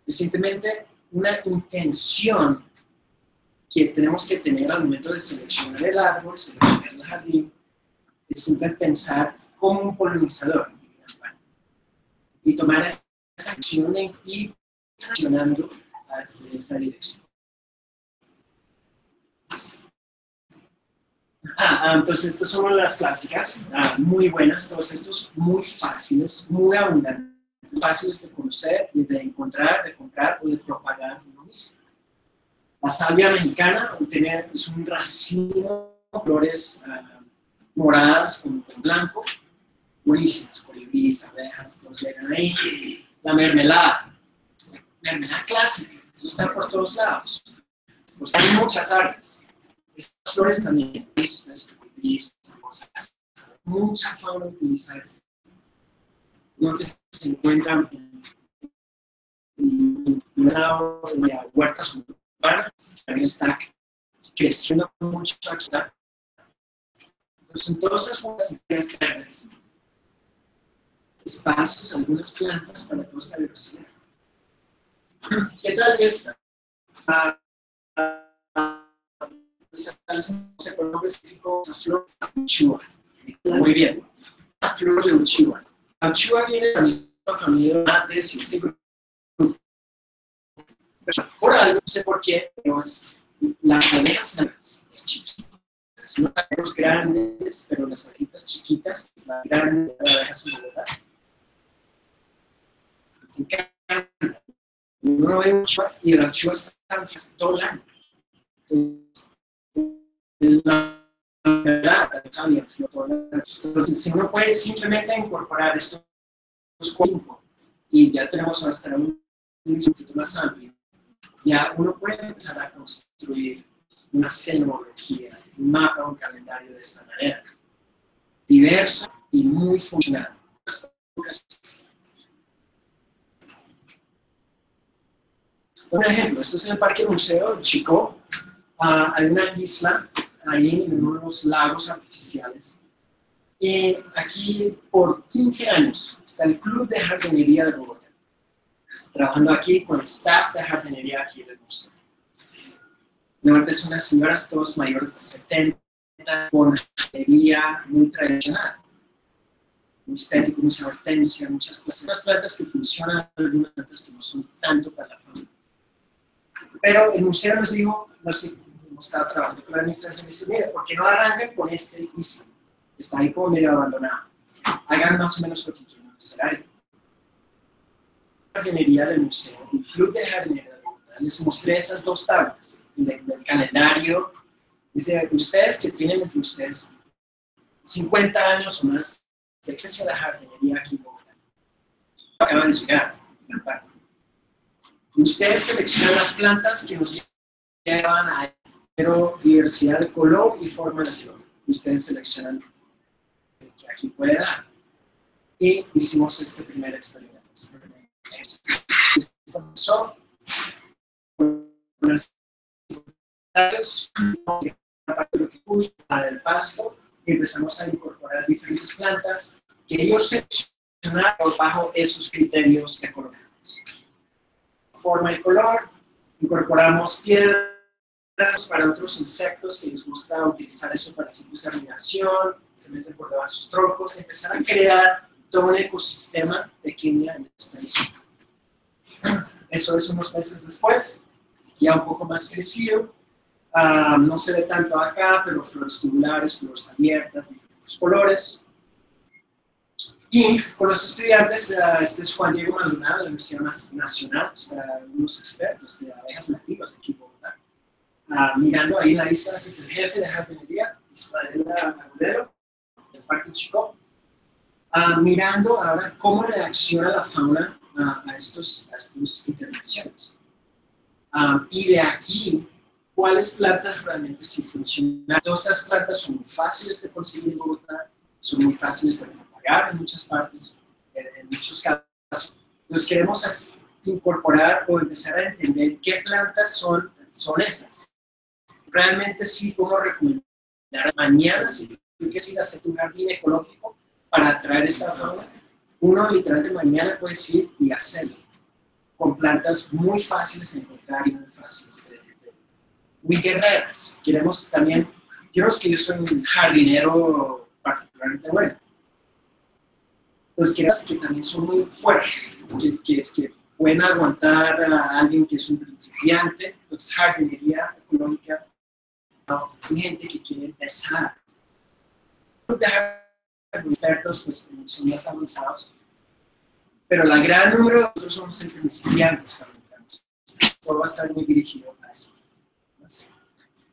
Speaker 2: Es simplemente una intención que tenemos que tener al momento de seleccionar el árbol, seleccionar el jardín, es simplemente pensar como un polinizador y tomar esa acción y accionando hacia esta dirección. Entonces estas son las clásicas, muy buenas, todos estos muy fáciles, muy abundantes, fáciles de conocer y de encontrar, de comprar o de propagar uno mismo. La salvia mexicana es un racimo de flores moradas con blanco, buenísimas, colibríes, abejas, todos llegan ahí. La mermelada clásica, eso está por todos lados. Pues hay muchas áreas. Estas flores también, mucha fauna utiliza esto. Uno que se encuentra en huertas urbanas, también está creciendo mucho aquí. Entonces, en todas esas huertas verdes, espacios, algunas plantas para toda esta diversidad. ¿Qué tal esta? Con nombre específico, la flor de Uchua. Muy bien. La flor de Uchua. La Uchua viene de la misma familia de ese grupo. Por algo, no sé por qué, pero es las abejas negras, las chiquitas. No las grandes, pero las abejitas chiquitas, las grandes abejas en Bogotá. Les encanta. Uno ve Uchua y la Uchua está todo el año. Entonces, si uno puede simplemente incorporar estos cinco y ya tenemos hasta un poquito más amplio, ya uno puede empezar a construir una fenología, un mapa, un calendario de esta manera, diverso y muy funcional. Un ejemplo, este es el Parque Museo Chico. Hay una isla ahí en unos lagos artificiales. Y aquí por 15 años está el Club de Jardinería de Bogotá, trabajando aquí con el staff de jardinería aquí del museo. Normalmente son unas señoras todas mayores de 70, con jardinería muy tradicional, muy estético, mucha hortensia, muchas cosas. Unas plantas que funcionan, algunas plantas que no son tanto para la familia. Pero el museo les digo, no sé, hemos estado trabajando con la administración y dice, mira, ¿por qué no arrancan con este edificio? Está ahí como medio abandonado. Hagan más o menos lo que quieren hacer ahí. La jardinería del museo, el Club de Jardinería de Bogotá, les mostré esas dos tablas del calendario. Dice, ustedes que tienen entre ustedes 50 años o más de experiencia de jardinería aquí en Bogotá, acaba de llegar la parte. Ustedes seleccionan las plantas que nos llevan a diversidad de color y forma de flor. Ustedes seleccionan que aquí puede dar. Y hicimos este primer experimento. Comenzó con unas del pasto y empezamos a incorporar diferentes plantas que ellos seleccionaron bajo esos criterios ecológicos. Forma y color, incorporamos piedras para otros insectos que les gusta utilizar eso para ciclos de anidación, se meten por debajo de sus troncos, empezar a crear todo un ecosistema pequeño en esta isla. Eso es unos meses después, ya un poco más crecido, no se ve tanto acá, pero flores tubulares, flores abiertas, diferentes colores. Y con los estudiantes, este es Juan Diego Maldonado de la Universidad Nacional, están unos expertos de abejas nativas de aquí en Bogotá. Mirando ahí en la isla, ese es el jefe de jardinería, Ismael Agudelo, del Parque Chico. Mirando ahora cómo reacciona la fauna a estas intervenciones. Y de aquí, ¿cuáles plantas realmente sí funcionan? Todas estas plantas son muy fáciles de conseguir en Bogotá, son muy fáciles de propagar en muchas partes, en muchos casos. Entonces queremos incorporar o empezar a entender qué plantas son esas. Realmente sí podemos recomendar mañana, si tú quieres ir a hacer tu jardín ecológico para atraer esta fauna, uno literalmente mañana puedes ir y hacerlo con plantas muy fáciles de encontrar y muy fáciles muy guerreras. Queremos también, yo soy un jardinero particularmente bueno. Entonces queremos que también son muy fuertes, que pueden aguantar a alguien que es un principiante. Entonces jardinería ecológica, hay gente que quiere empezar. Los expertos pues, son más avanzados, pero la gran número de nosotros somos principiantes cuando entramos. Todo va a estar muy dirigido a eso.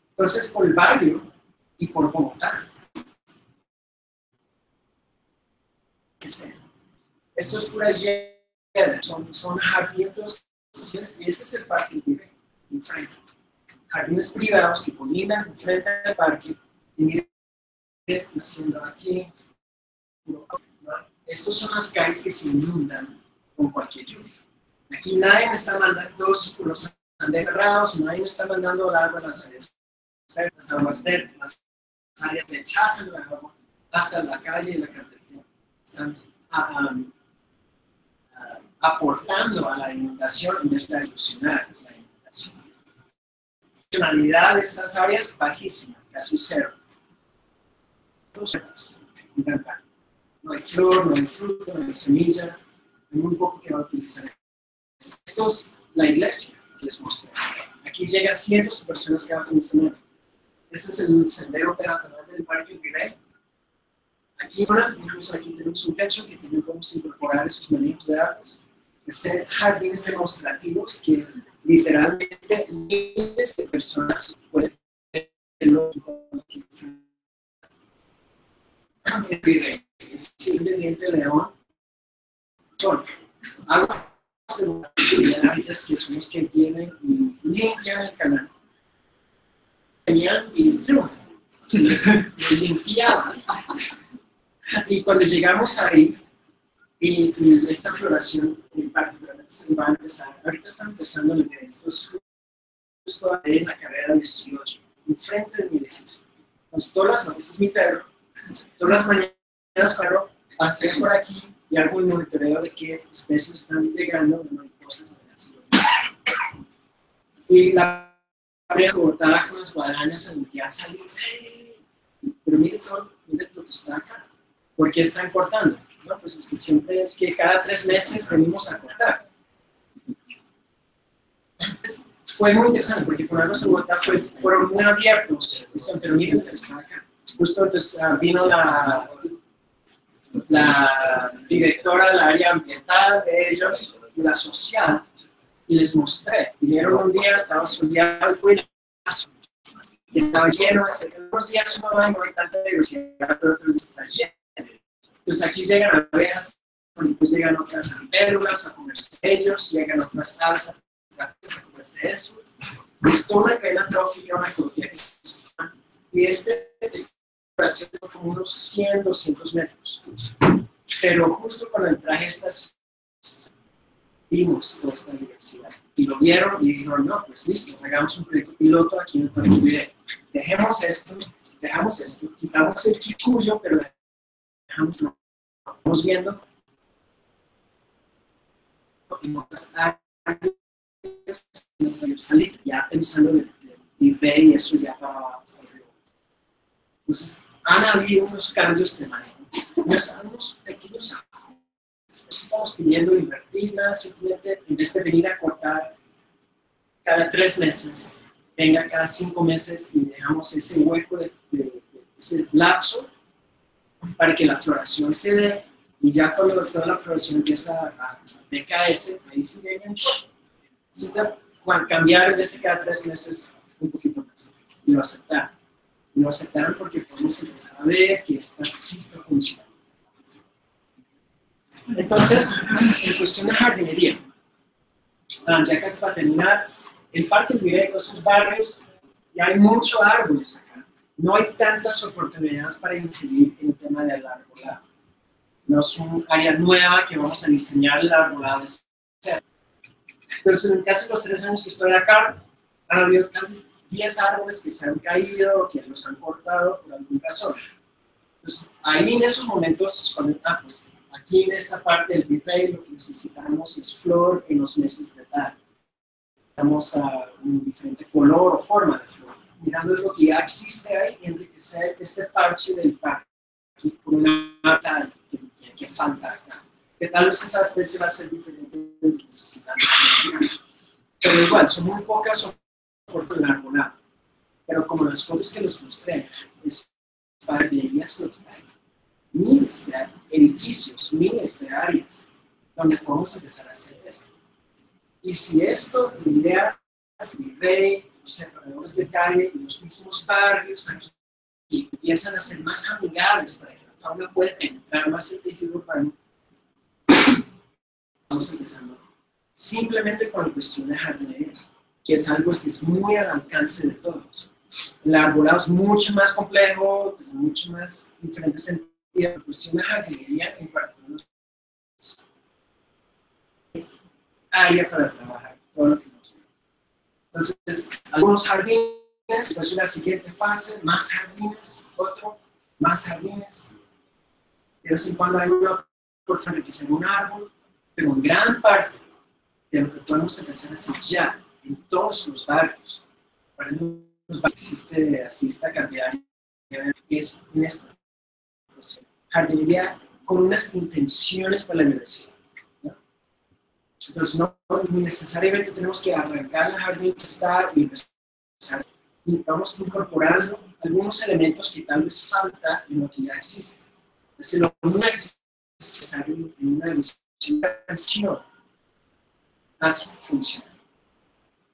Speaker 2: Entonces, por el barrio y por Bogotá. Esto es pura hiedra, son jardines, y este es el parque libre, enfrente. Jardines privados que colindan enfrente del parque, y miren, haciendo aquí, estos son las calles que se inundan con cualquier lluvia. Aquí nadie me está mandando, todos los andenes cerrados, nadie me está mandando el agua a las áreas verdes, las aguas verdes, las áreas rechazan el agua hasta la calle y la carretera. Están aportando a la inundación en vez de ilusionar la inundación. La funcionalidad de estas áreas bajísima, casi cero. No hay flor, no hay fruto, no hay semilla, hay muy poco que va a utilizar. Esto es la iglesia que les mostré. Aquí llegan cientos de personas cada fin de semana. Este es el sendero peatonal del Parque Virrey. Aquí, incluso aquí tenemos un techo que también podemos incorporar esos manejos de árboles. Hacer jardines demostrativos que literalmente miles de personas pueden verlo. El Virrey, el siguiente diente león, son aguas de que son los que tienen y limpian el canal. Venían y limpiaban. Y cuando llegamos ahí, y esta floración en particular se va a empezar, ahorita está empezando el evento, esto es justo en la carrera 18, enfrente de mi edificio. Entonces, todas las noches, es mi perro, todas las mañanas perro pasé por aquí y hago un monitoreo de qué especies están llegando de mariposas. Y la botada con las guadañas en el que han salido, pero mire lo que está acá, ¿por qué están cortando? No, pues es que siempre es que cada 3 meses venimos a cortar. Entonces, fue muy interesante porque con Aguas en Bogotá fueron muy abiertos, dicen, pero miren lo que está acá. Justo entonces vino la directora del área ambiental de ellos y la social, y les mostré. Vinieron un día, estaba soleado el cuello, estaba lleno, hace unos días no hay tanta diversidad, pero otros días está lleno. Entonces aquí llegan abejas, después llegan otras libélulas a comerse ellos, llegan otras aves a comerse eso. Es toda una cadena trófica, una ecología que se forma, y esta exploración es como unos 100, 200 metros. Pero justo cuando entré estas, vimos toda esta diversidad. Y lo vieron y dijeron, no, pues listo, hagamos un proyecto piloto aquí en el Parque Virrey. Dejemos esto, quitamos el quicuyo, pero dejamos lo que estamos viendo en otras áreas, salir ya pensando de Virrey y eso ya para hasta el río. Entonces, han habido unos cambios de manejo, unos pequeños ajustes. Estamos pidiendo invertirla, simplemente en vez de venir a cortar cada 3 meses, venga cada 5 meses y dejamos ese hueco de ese lapso para que la floración se dé, y ya cuando toda la floración empieza a decaerse, ahí sí viene un poco. Necesita cambiar desde cada 3 meses un poquito más, y lo aceptaron. Y lo aceptaron porque podemos empezar a ver que sí está funcionando. Entonces, en cuestión de jardinería, ya casi para terminar, el Parque El Virrey, esos barrios, y hay muchos árboles acá. No hay tantas oportunidades para incidir en el tema del arbolado. No es un área nueva que vamos a diseñar el arbolado de cero. Entonces, en casi los 3 años que estoy acá, han habido casi 10 árboles que se han caído, que los han cortado por alguna razón. Entonces, ahí en esos momentos, cuando, pues aquí en esta parte del Virrey, lo que necesitamos es flor en los meses de tal. Vamos a un diferente color o forma de flor. Mirando lo que ya existe ahí, enriquecer este parche del parque por una mata que falta acá. Que tal vez esa especie va a ser diferente de lo que necesitamos. Pero igual, son muy pocas oportunidades arboladas. Pero como las fotos que les mostré, es jardinerías lo que hay. Miles de edificios, miles de áreas donde podemos empezar a hacer esto. Y si esto, la idea es Virrey, los separadores de calle y los mismos barrios aquí empiezan a ser más amigables para que la fauna pueda penetrar más el tejido urbano, vamos empezando simplemente con la cuestión de jardinería, que es algo que es muy al alcance de todos. El arbolado es mucho más complejo, es mucho más diferente sentido. La cuestión de jardinería en particular área para trabajar, todo lo que nos da. Entonces, algunos jardines, después la siguiente fase, más jardines, otro, más jardines. De vez en cuando hay una oportunidad de enriquecer un árbol, pero en gran parte de lo que podemos empezar a hacer ya en todos los barrios, para los barrios existe así esta cantidad de es en esto. Jardinería con unas intenciones para la universidad. Entonces, no necesariamente tenemos que arrancar el jardín que está y empezar. Y vamos incorporando algunos elementos que tal vez falta en lo que ya existe. Es decir, lo que no existe es necesario en una dimensión así funciona.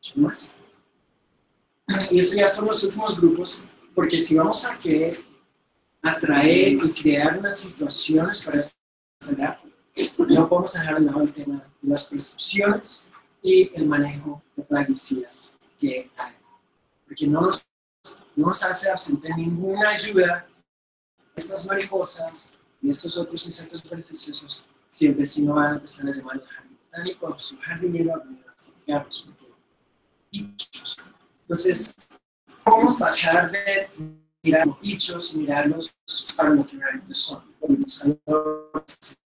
Speaker 2: ¿Qué más? Y eso ya son los últimos grupos, porque si vamos a querer atraer y crear unas situaciones para esta edad, no podemos dejar de lado el tema de las percepciones y el manejo de plaguicidas que hay. Porque no nos hace absentar ninguna ayuda estas mariposas y estos otros insectos beneficiosos si el vecino va a empezar a llamar al jardín botánico o su jardinero a venir a fumigarlos. Bichos. Entonces, podemos pasar de mirar los bichos y mirarlos para lo que realmente son, polinizadores,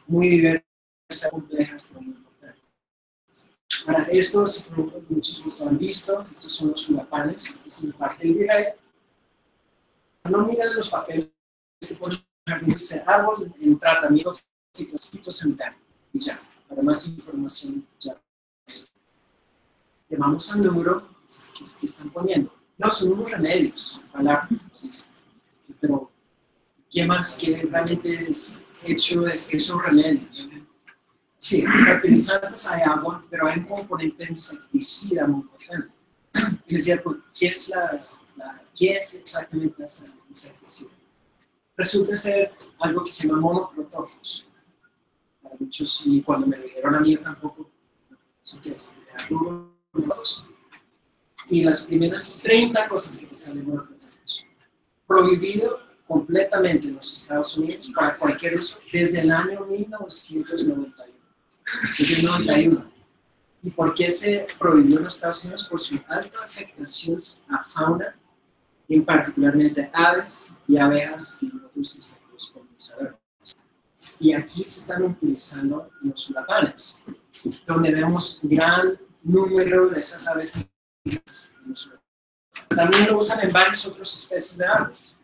Speaker 2: muy diversas, complejas, pero muy importantes. Para estos, muchos los han visto, estos son los sulapanes, estos es el Parque El Virrey. No miran los papeles que ponen en el jardín, dice árbol en tratamiento fitosanitario, y ya, para más información, ya. Llamamos al número que están poniendo. No, son unos remedios, palabras, pero ¿qué más que realmente es hecho de esos remedios? Sí, fertilizantes hay agua, pero hay un componente insecticida muy importante. Es decir, ¿qué es exactamente ese insecticida? Resulta ser algo que se llama monocrotófagos. Para muchos, y cuando me lo dijeron a mí, yo tampoco, eso que es, y las primeras 30 cosas que te salen monocrotófagos. Prohibido completamente en los Estados Unidos para cualquier uso desde el año 1991. Desde el 91. ¿Y por qué se prohibió en los Estados Unidos? Por su alta afectación a fauna, en particularmente aves y abejas y otros insectos polinizadores. Y aquí se están utilizando los sulapanes, donde vemos gran número de esas aves. También lo usan en varias otras especies de árboles.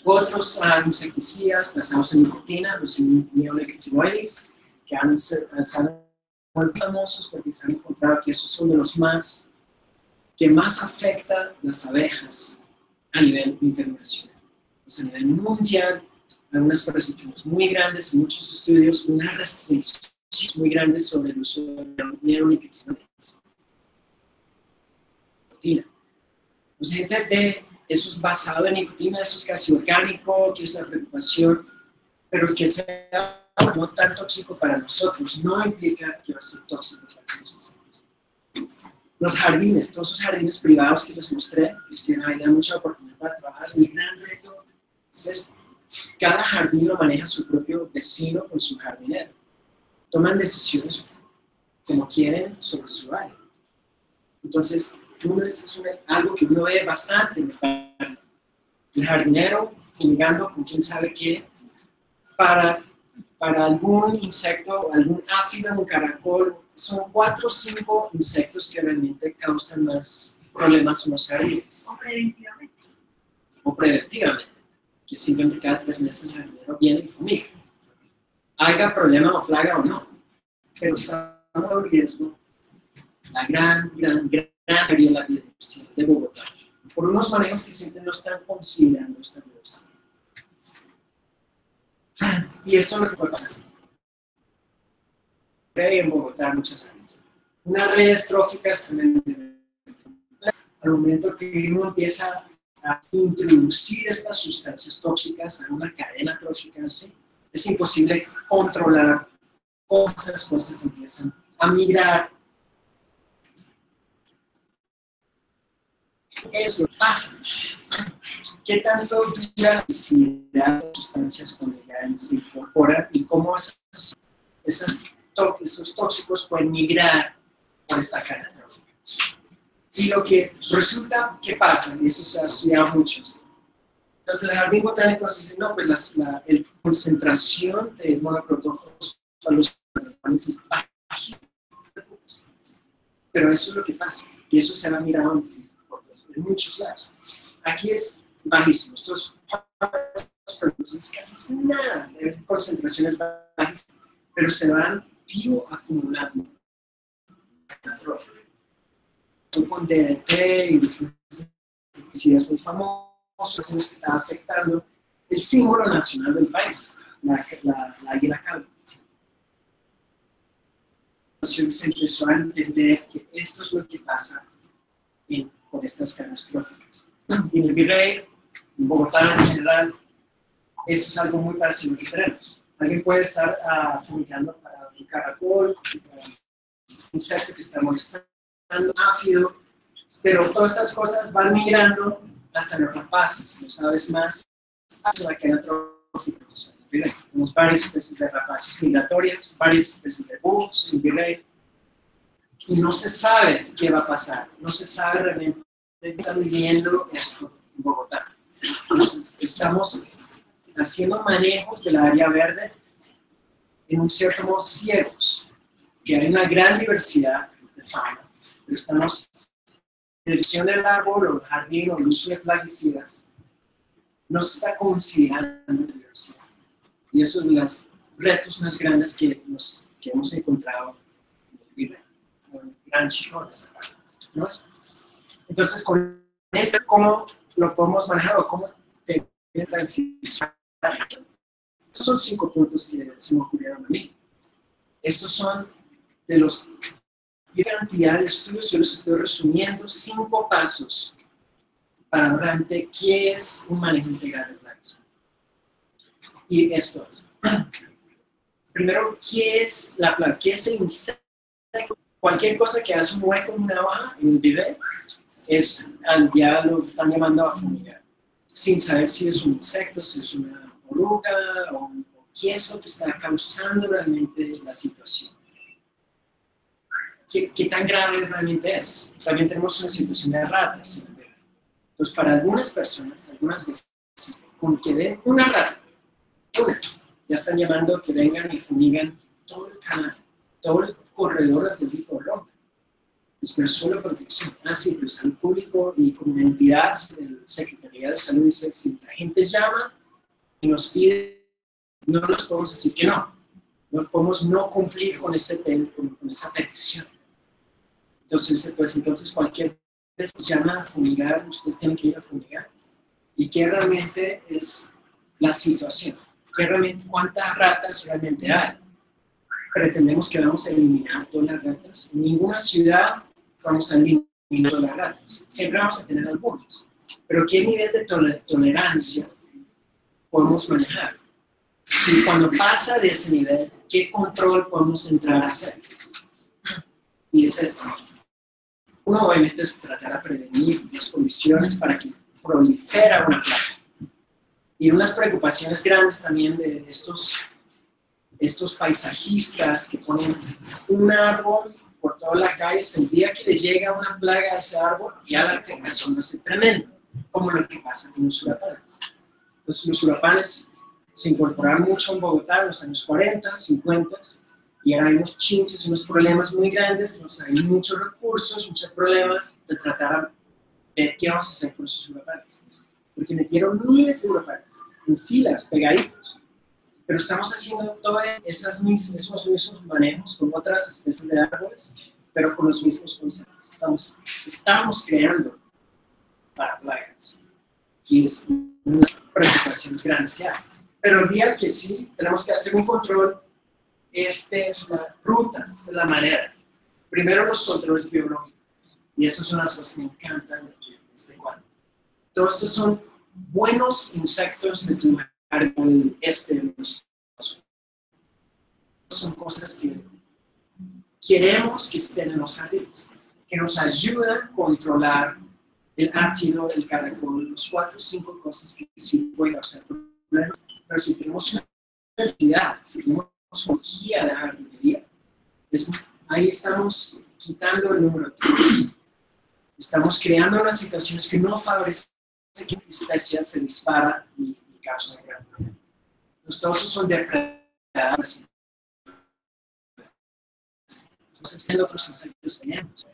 Speaker 2: Otros insecticidas basados en nicotina, los neonicotinoides, que han sido muy famosos porque se han encontrado que esos son de los que más afectan las abejas a nivel internacional. Pues a nivel mundial, hay unas presentaciones muy grandes, en muchos estudios, unas restricciones muy grandes sobre el uso de neonicotinoides. Pues gente ve, eso es basado en nicotina, eso es casi orgánico, que es la preocupación, pero que sea no tan tóxico para nosotros, no implica que va a ser tóxico para los insectos. Los jardines, todos esos jardines privados que les mostré, les tienen ahí mucha oportunidad para trabajar. El gran reto es cada jardín lo maneja su propio vecino con su jardinero. Toman decisiones como quieren sobre su área. Entonces, es algo que uno ve bastante en los jardines. El jardinero fumigando con quién sabe qué para algún insecto, algún áfido, un caracol. Son 4 o 5 insectos que realmente causan más problemas en los jardines. O preventivamente. Que simplemente cada 3 meses el jardinero viene y fumiga. Haga problema o plaga o no. Pero estamos en riesgo la gran mayoría de la biodiversidad de Bogotá. Por unos manejos que siempre no están considerando esta diversidad. Y esto es lo que puede pasar. En Bogotá muchas áreas. Unas redes tróficas tremendamente. Al momento que uno empieza a introducir estas sustancias tóxicas a una cadena trófica así, es imposible controlar cómo estas cosas empiezan a migrar. Eso pasa. ¿Qué tanto dura la necesidad de sustancias cuando ya se incorporan y cómo esos tóxicos pueden migrar por esta cadena trófica? Y lo que resulta, ¿qué pasa? Y eso se ha estudiado mucho. Entonces, el jardín botánico nos dice, no, pues la concentración de monoprotófagos para los animales es bajísima. Pero eso es lo que pasa. Y eso se ha mirado en muchos lados. Aquí es bajísimo. Estos productos casi nada. La concentración es bajísima. Pero se van bioacumulando en la trófica. Con DDT y diferentes herbicidas muy famosos que están afectando el símbolo nacional del país, la águila calva. Se empezó a entender que esto es lo que pasa con estas cadenas tróficas. Y en el Virrey, en Bogotá en general, esto es algo muy parecido que tenemos. Alguien puede estar fumigando para un caracol, un insecto que está molestando, áfido, pero todas estas cosas van migrando hasta los rapaces, los aves más hasta la cadena trófica. Tenemos varias especies de rapaces migratorias, varias especies de búhos en Virrey, y no se sabe qué va a pasar, no se sabe realmente qué está viviendo esto en Bogotá. Entonces, estamos haciendo manejos del área verde en un cierto modo ciegos, que hay una gran diversidad de fauna. Pero estamos, la decisión del árbol o el jardín o el uso de plaguicidas, no se está considerando la diversidad. Y eso es uno de los retos más grandes que hemos encontrado en el Gran Chicón, ¿no es? Entonces, con esto, ¿cómo lo podemos manejar o cómo te transicionar? Estos son 5 puntos que se me ocurrieron a mí. Estos son de los cantidad de estudios, yo los estoy resumiendo, 5 pasos para realmente qué es un manejo integral de plagas. Y esto es, primero, ¿qué es la plaga? ¿Qué es el insecto? Cualquier cosa que hace un hueco en una hoja, en un virrey, ya lo están llamando a fumigar, sin saber si es un insecto, si es una oruga, o qué es lo que está causando realmente la situación. ¿Qué tan grave realmente es? También tenemos una situación de ratas en el virrey. Entonces, para algunas personas, algunas veces, con que ven una rata, ya están llamando a que vengan y fumigan todo el canal, todo el corredor del público de Ronda. Pero solo protección. Sí, pero salud público y como entidad, la Secretaría de Salud dice, si la gente llama y nos pide, no les podemos decir que no. No podemos no cumplir con esa petición. Entonces, cualquier vez que llama a fumigar, ustedes tienen que ir a fumigar. ¿Y qué realmente es la situación? ¿Cuántas ratas realmente hay? ¿Pretendemos que vamos a eliminar todas las ratas? En ninguna ciudad vamos a eliminar todas las ratas. Siempre vamos a tener algunas. Pero ¿qué nivel de tolerancia podemos manejar? Y cuando pasa de ese nivel, ¿qué control podemos entrar a hacer? Y es esto. Uno obviamente es tratar de prevenir las condiciones para que prolifera una plaga. Y unas preocupaciones grandes también de estos paisajistas que ponen un árbol por toda la calle, el día que le llega una plaga a ese árbol, ya la afectación va a ser tremenda, como lo que pasa con los huracanes. Entonces los huracanes se incorporaron mucho en Bogotá en los años 40, 50, y ahora hay unos chinches, unos problemas muy grandes, entonces hay muchos recursos, mucho problema de tratar de qué vamos a hacer con esos huracanes. Porque metieron miles de huracanes en filas, pegaditos. Pero estamos haciendo todos esos mismos manejos con otras especies de árboles, pero con los mismos conceptos. Estamos creando para plagas. Y es una de las preocupaciones grandes que hay. Pero el día que sí tenemos que hacer un control, esta es la ruta, esta es la manera. Primero los controles biológicos. Y esas son las cosas que me encantan de este cuadro. Todos estos son buenos insectos de tu jardín son cosas que queremos que estén en los jardines, que nos ayudan a controlar el áfido, el caracol, los 4 o 5 cosas que sí pueden causar problemas. Pero si tenemos una actividad, si tenemos una guía de jardinería, ahí estamos quitando el número 3. Estamos creando unas situaciones que no favorecen que la especie se dispara y causa gran problema. Los tosos son depredadores. Entonces, ¿qué otros insectos tenemos?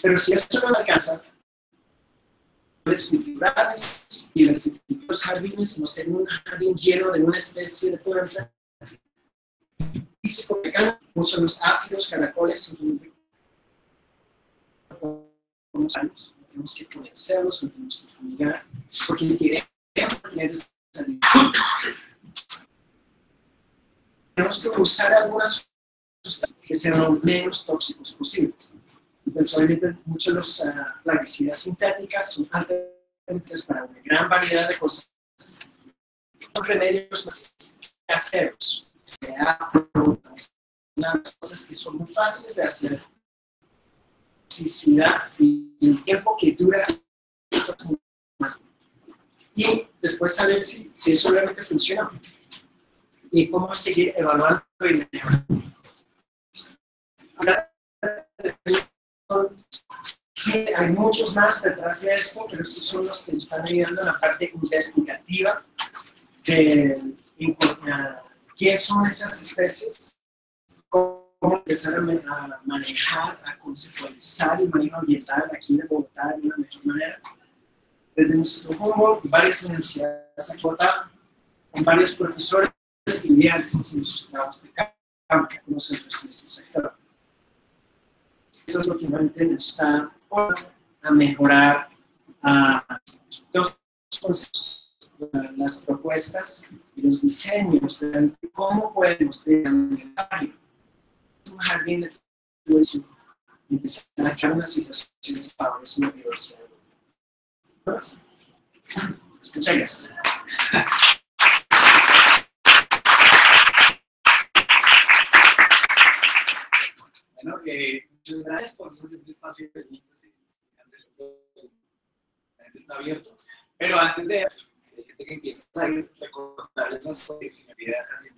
Speaker 2: Pero si esto no alcanza, los culturales y los jardines, no ser un jardín lleno de una especie de planta, muchos de los áfidos, caracoles, años. Tenemos que convencerlos, tenemos que fumigar, porque queremos tener esa dinámica. Tenemos que usar algunas sustancias que sean lo menos tóxicos posibles. Entonces, obviamente, muchos de los plaguicidas sintéticas son altamente para una gran variedad de cosas. Son remedios más caseros. Unas cosas que son muy fáciles de hacer. Y el tiempo que dura más. Y después saber si eso realmente funciona y cómo seguir evaluando y mejorando. Ahora, sí, hay muchos más detrás de esto, pero sí son los que están ayudando en la parte investigativa de qué son esas especies, cómo empezar a manejar, a conceptualizar el manejo ambiental aquí de Bogotá de una mejor manera. Desde el Instituto Humboldt, varias universidades de Bogotá, con varios profesores y líderes haciendo sus trabajos de campo, como centros en este sector. Eso es lo que realmente nos está a mejorar todos los conceptos, las propuestas y los diseños de cómo podemos mejorar un jardín de tu y empezar a crear unas situaciones favorables a la diversidad. Muchas gracias.
Speaker 3: Bueno, muchas gracias por hacer un espacio de preguntas y está abierto. Pero antes de si hay gente que empieza a recordarles unas cosas que me pide casi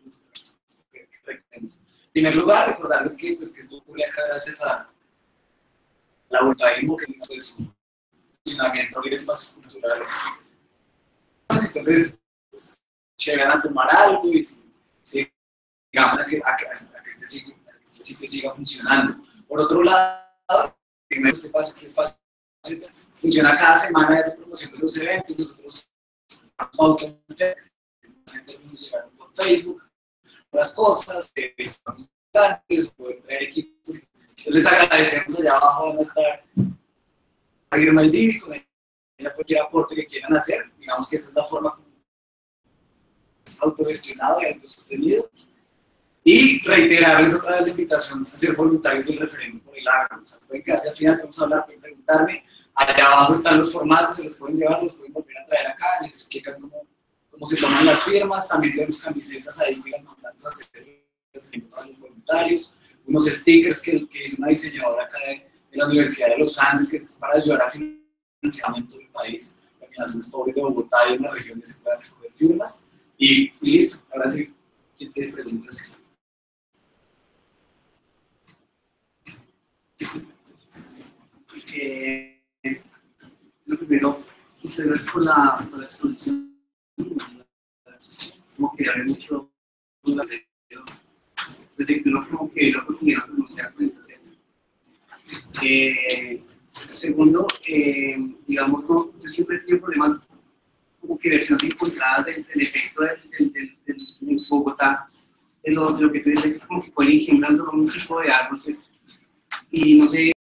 Speaker 3: que recordemos. En primer lugar, recordarles que, pues, que esto ocurre acá gracias a la voluntarismo que hizo de su funcionamiento, abrir espacios culturales. Entonces, pues, llegan a tomar algo y digamos a que este sitio siga funcionando. Por otro lado, primero este espacio funciona cada semana de esa promoción de los eventos. Nosotros nos llegaron por Facebook, las cosas, poder traer equipos. Entonces les agradecemos, allá abajo van a estar Irma y Didi, con cualquier aporte que quieran hacer. Digamos que esa es la forma como es autogestionado y autosostenido. Y reiterarles otra vez la invitación a ser voluntarios del referéndum por el agro. O sea, pueden quedarse al final, vamos a hablar, pueden preguntarme. Allá abajo están los formatos, se los pueden llevar, los pueden volver a traer acá, les explican cómo cómo se toman las firmas. También tenemos camisetas ahí que las mandamos a hacer a los voluntarios, unos stickers que hizo una diseñadora acá de la Universidad de los Andes, que es para ayudar a financiamiento del país, para que en las zonas pobres de Bogotá y en las regiones se puedan recoger firmas. Y listo, ahora sí, ¿quién tiene preguntas?
Speaker 4: Lo primero, muchas gracias por la exposición. Como que hablé mucho desde que uno como que la oportunidad de conocer cuentas. Segundo, digamos, no, yo siempre he tenido problemas como que versiones encontradas del efecto en Bogotá, de lo que tú dices, como que pueden ir sembrando un tipo de árbol, ¿cierto? Y no sé,